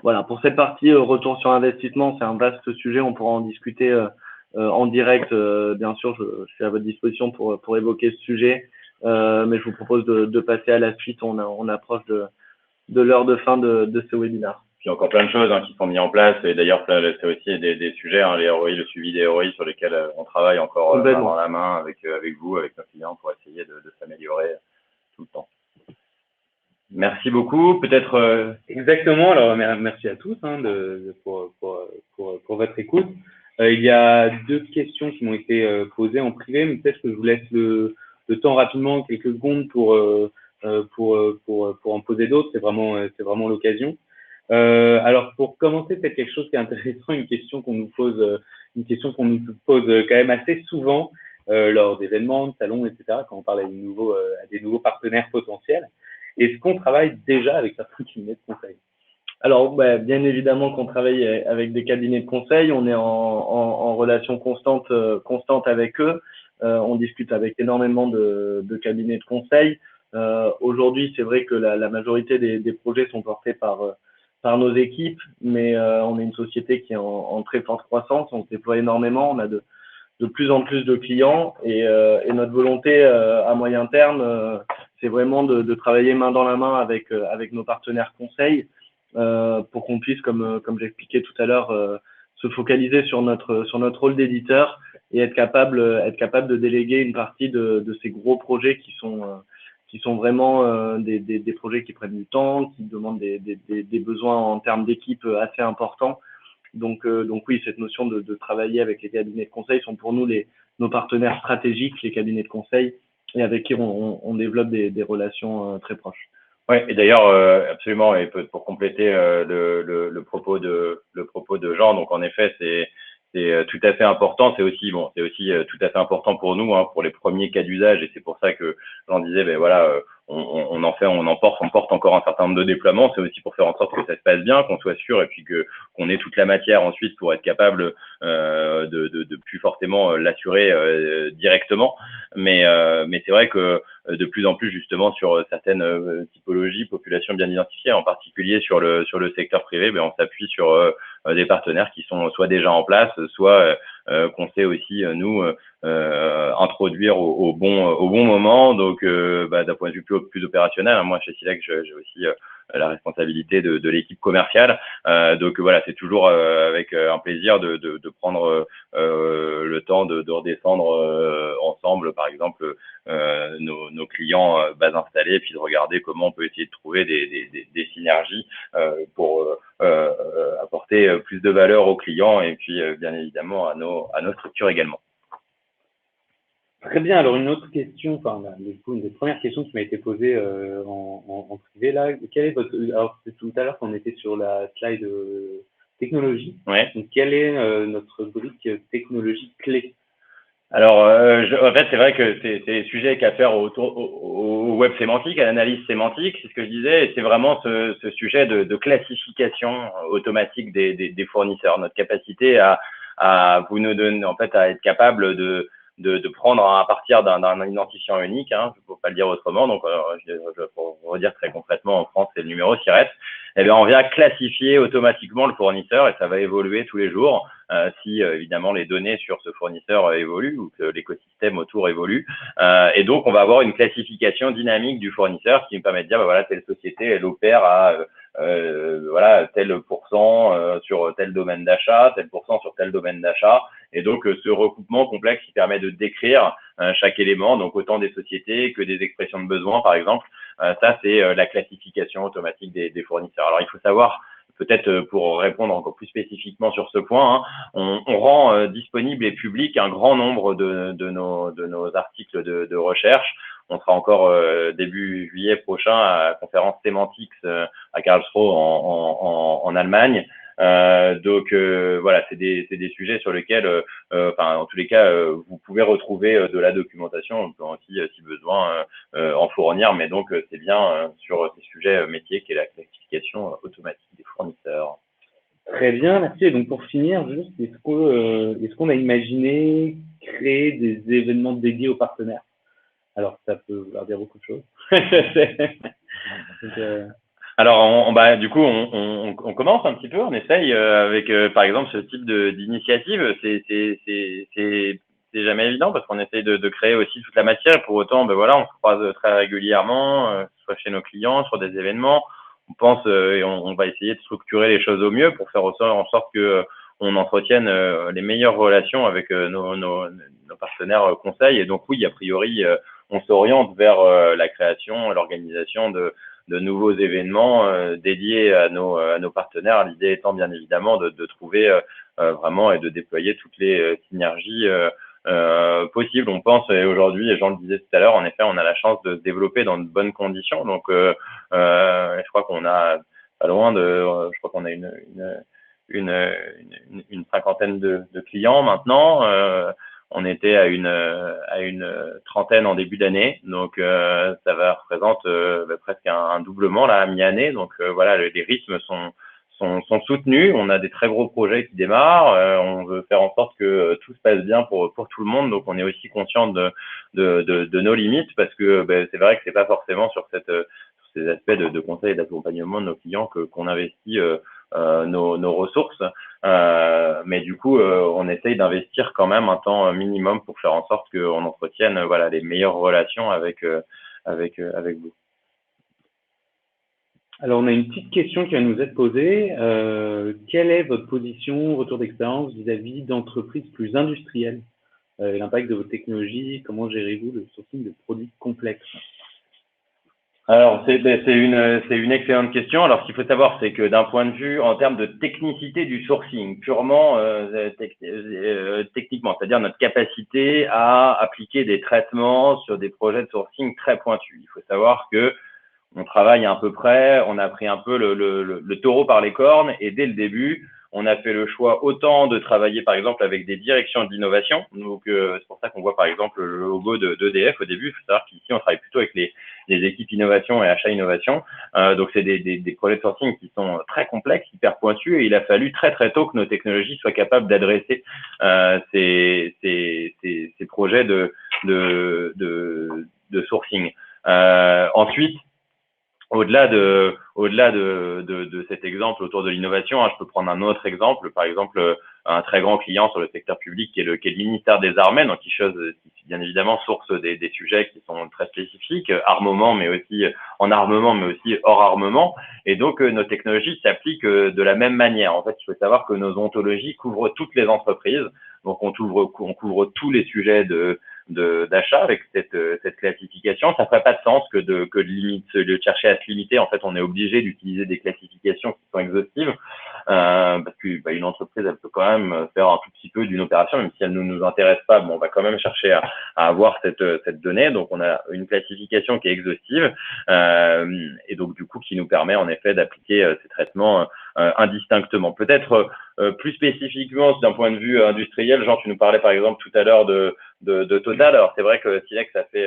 Voilà, pour cette partie retour sur investissement, c'est un vaste sujet, on pourra en discuter en direct. Bien sûr, je suis à votre disposition pour évoquer ce sujet, mais je vous propose de passer à la suite. On approche de l'heure de fin de ce webinaire. Il y a encore plein de choses qui sont mises en place, et d'ailleurs c'est aussi des sujets, les ROI, le suivi des ROI sur lesquels on travaille encore main dans la main avec vous, avec nos clients, pour essayer de s'améliorer tout le temps. Merci beaucoup. Peut-être Exactement. Alors merci à tous pour votre écoute. Il y a 2 questions qui m'ont été posées en privé, mais peut-être que je vous laisse le temps rapidement, quelques secondes pour en poser d'autres. C'est vraiment l'occasion. Alors pour commencer, peut-être quelque chose qui est intéressant, une question qu'on nous pose quand même assez souvent lors d'événements, de salons, etc. Quand on parle à des nouveaux partenaires potentiels. Est-ce qu'on travaille déjà avec certains cabinets de conseil? Alors, bien évidemment qu'on travaille avec des cabinets de conseil. On est en relation constante avec eux. On discute avec énormément de cabinets de conseil. Aujourd'hui, c'est vrai que la majorité des projets sont portés par nos équipes, mais on est une société qui est en très forte croissance. On se déploie énormément. On a de plus en plus de clients, et notre volonté à moyen terme, c'est vraiment de travailler main dans la main avec nos partenaires conseils pour qu'on puisse, comme j'expliquais tout à l'heure, se focaliser sur notre rôle d'éditeur et être capable de déléguer une partie de ces gros projets qui sont qui sont vraiment des projets qui prennent du temps, qui demandent des besoins en termes d'équipe assez importants. Donc oui, cette notion de travailler avec les cabinets de conseil sont pour nous nos partenaires stratégiques, les cabinets de conseil, et avec qui on développe des relations très proches. Ouais, et d'ailleurs, absolument, et pour compléter le propos de Jean, donc en effet, c'est tout à fait important. C'est aussi tout à fait important pour nous, hein, pour les premiers cas d'usage, et c'est pour ça que Jean disait, ben voilà, on porte encore un certain nombre de déploiements. C'est aussi pour faire en sorte que ça se passe bien, qu'on soit sûr, et puis qu'on ait toute la matière ensuite pour être capable de plus fortement l'assurer directement. Mais c'est vrai que de plus en plus justement sur certaines typologies, populations bien identifiées, en particulier sur le secteur privé, ben on s'appuie sur des partenaires qui sont soit déjà en place, soit qu'on sait aussi nous introduire au bon moment. Donc d'un point de vue plus opérationnel, hein, moi chez Silex j'ai aussi la responsabilité de l'équipe commerciale. Donc voilà, c'est toujours avec un plaisir de prendre le temps de redescendre ensemble, par exemple, nos clients base installée, puis de regarder comment on peut essayer de trouver des synergies pour apporter plus de valeur aux clients et puis bien évidemment à nos structures également. Très bien. Alors, une autre question, enfin, du coup, une des premières questions qui m'a été posée en privé, là, quel est votre. Alors, c'est tout à l'heure qu'on était sur la slide technologie. Ouais. Donc, quelle est notre brique technologie clé? Alors, en fait, c'est vrai que c'est des sujets qu'à faire au web sémantique, à l'analyse sémantique, c'est ce que je disais, et c'est vraiment ce sujet de classification automatique des fournisseurs, notre capacité à vous nous donner, en fait, à être capable de prendre à partir d'un identifiant unique, hein, je ne peux pas le dire autrement, donc pour redire très concrètement, en France, c'est le numéro SIRET. Eh bien, on vient classifier automatiquement le fournisseur et ça va évoluer tous les jours si évidemment les données sur ce fournisseur évoluent ou que l'écosystème autour évolue. Et donc, on va avoir une classification dynamique du fournisseur qui nous permet de dire, bah, voilà, telle société, elle opère à voilà, tel pourcent sur tel domaine d'achat, tel pourcent sur tel domaine d'achat. Et donc, ce recoupement complexe qui permet de décrire chaque élément, donc autant des sociétés que des expressions de besoin, par exemple. Ça, c'est la classification automatique des fournisseurs. Alors, il faut savoir, peut-être pour répondre encore plus spécifiquement sur ce point, hein, on rend disponible et public un grand nombre de nos articles de recherche. On sera encore début juillet prochain à la conférence Semantics à Karlsruhe en Allemagne. Donc voilà, c'est des sujets sur lesquels, en tous les cas, vous pouvez retrouver de la documentation. On peut aussi, si besoin, en fournir, mais donc c'est bien sur ces sujets métiers qui est la classification automatique des fournisseurs. Très bien, merci. Et donc, pour finir, juste, est-ce qu'on a imaginé créer des événements dédiés aux partenaires? Alors, ça peut vouloir dire beaucoup de choses. Donc, alors, du coup, on commence un petit peu, on essaye avec, par exemple, ce type d'initiative. C'est jamais évident parce qu'on essaye de créer aussi toute la matière. Pour autant, ben voilà, on se croise très régulièrement, soit chez nos clients, sur des événements. On pense et on va essayer de structurer les choses au mieux pour faire en sorte que on entretienne les meilleures relations avec nos partenaires conseils. Et donc, oui, a priori, on s'oriente vers la création, l'organisation de nouveaux événements dédiés à nos partenaires. L'idée étant bien évidemment de trouver vraiment et de déployer toutes les synergies possibles. On pense, et aujourd'hui, et Jean le disait tout à l'heure, en effet, on a la chance de se développer dans de bonnes conditions. Donc, je crois qu'on a pas loin je crois qu'on a une cinquantaine de clients maintenant. On était à une trentaine en début d'année, donc ça représente presque un doublement là à mi-année. Donc voilà, les rythmes sont soutenus. On a des très gros projets qui démarrent. On veut faire en sorte que tout se passe bien pour tout le monde. Donc on est aussi conscient de nos limites parce que c'est vrai que c'est pas forcément sur ces aspects de conseil et d'accompagnement de nos clients qu'on investit nos ressources. Mais du coup, on essaye d'investir quand même un temps minimum pour faire en sorte qu'on entretienne voilà, les meilleures relations avec vous. alors, on a une petite question qui va nous être posée. Quelle est votre position, retour d'expérience vis-à-vis d'entreprises plus industrielles? L'impact de vos technologies, comment gérez-vous le sourcing de produits complexes? Alors, c'est une excellente question. Alors, ce qu'il faut savoir, c'est que d'un point de vue en termes de technicité du sourcing, purement techniquement, c'est-à-dire notre capacité à appliquer des traitements sur des projets de sourcing très pointus. Il faut savoir que on travaille à peu près, on a pris un peu le taureau par les cornes et dès le début, on a fait le choix autant de travailler par exemple avec des directions d'innovation. Donc, c'est pour ça qu'on voit par exemple le logo d'EDF au début. Il faut savoir qu'ici, on travaille plutôt avec les équipes innovation et achat innovation. Donc, c'est des projets de sourcing qui sont très complexes, hyper pointus et il a fallu très très tôt que nos technologies soient capables d'adresser ces projets de sourcing. Ensuite, au-delà de cet exemple autour de l'innovation, je peux prendre un autre exemple, par exemple un très grand client sur le secteur public qui est le ministère des Armées, donc qui bien évidemment source des sujets qui sont très spécifiques, armement, mais aussi en armement, mais aussi hors armement, et donc nos technologies s'appliquent de la même manière. En fait, il faut savoir que nos ontologies couvrent toutes les entreprises, donc on couvre tous les sujets d'achat avec cette classification. Ça ferait pas de sens que de chercher à se limiter. En fait, on est obligé d'utiliser des classifications qui sont exhaustives parce que une entreprise, elle peut quand même faire un tout petit peu d'une opération, même si elle ne nous intéresse pas. Bon, on va quand même chercher à avoir cette donnée. Donc, on a une classification qui est exhaustive et donc du coup qui nous permet en effet d'appliquer ces traitements indistinctement. Peut-être plus spécifiquement d'un point de vue industriel, Jean, tu nous parlais par exemple tout à l'heure de Total. Alors c'est vrai que Silex, ça fait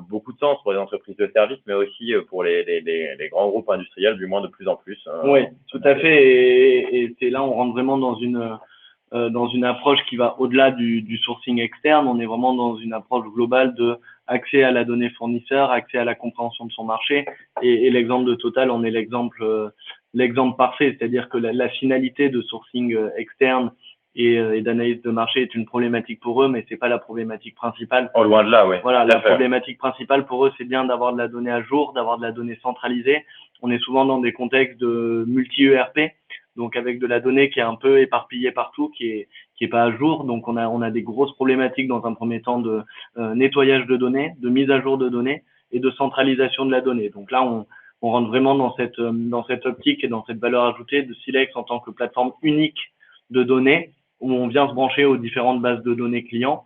beaucoup de sens pour les entreprises de services, mais aussi pour les grands groupes industriels, du moins de plus en plus. Oui, tout à fait. Et c'est là, on rentre vraiment dans une approche qui va au-delà du sourcing externe. On est vraiment dans une approche globale de accès à la donnée fournisseur, accès à la compréhension de son marché. Et l'exemple de Total en est l'exemple parfait. C'est-à-dire que la finalité de sourcing externe et d'analyse de marché est une problématique pour eux, mais c'est pas la problématique principale. Oh, loin de là, oui. Voilà, la problématique principale pour eux, c'est bien d'avoir de la donnée à jour, d'avoir de la donnée centralisée. On est souvent dans des contextes de multi-ERP, donc avec de la donnée qui est un peu éparpillée partout, qui est pas à jour. Donc on a des grosses problématiques dans un premier temps de nettoyage de données, de mise à jour de données et de centralisation de la donnée. Donc là, on rentre vraiment dans cette optique et dans cette valeur ajoutée de Silex en tant que plateforme unique de données où on vient se brancher aux différentes bases de données clients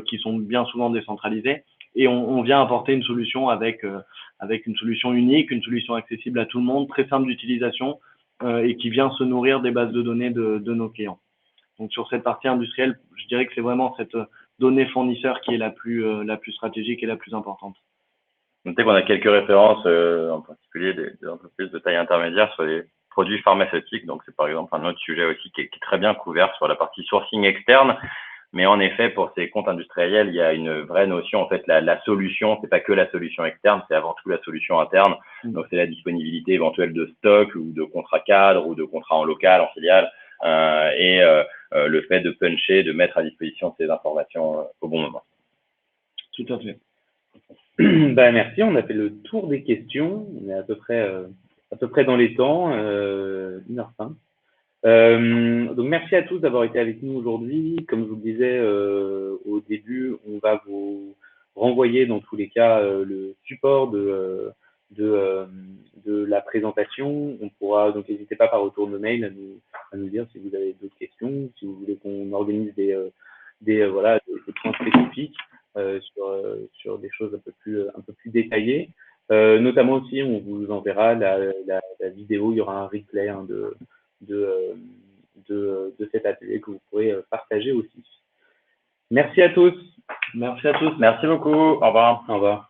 qui sont bien souvent décentralisées et on vient apporter une solution avec une solution unique, une solution accessible à tout le monde, très simple d'utilisation et qui vient se nourrir des bases de données de nos clients. Donc sur cette partie industrielle, je dirais que c'est vraiment cette donnée fournisseur qui est la plus stratégique et la plus importante. Notez qu'on a quelques références, en particulier des entreprises de taille intermédiaire sur les produits pharmaceutiques. Donc, c'est par exemple un autre sujet aussi qui est très bien couvert sur la partie sourcing externe. Mais en effet, pour ces comptes industriels, il y a une vraie notion. En fait, la solution, c'est pas que la solution externe, c'est avant tout la solution interne. Donc, c'est la disponibilité éventuelle de stock ou de contrats cadres ou de contrats en local, en filiale, et le fait de puncher, de mettre à disposition ces informations au bon moment. Tout à fait. Merci, on a fait le tour des questions. On est à peu près dans les temps, 1h05. Donc merci à tous d'avoir été avec nous aujourd'hui. Comme je vous le disais au début, on va vous renvoyer dans tous les cas le support de la présentation. On pourra donc n'hésitez pas par retour de mail à nous dire si vous avez d'autres questions, si vous voulez qu'on organise des points spécifiques sur des choses un peu plus détaillées. Notamment aussi, on vous enverra la vidéo. Il y aura un replay de cet atelier que vous pourrez partager aussi. Merci à tous. Merci à tous. Merci beaucoup. Au revoir. Au revoir.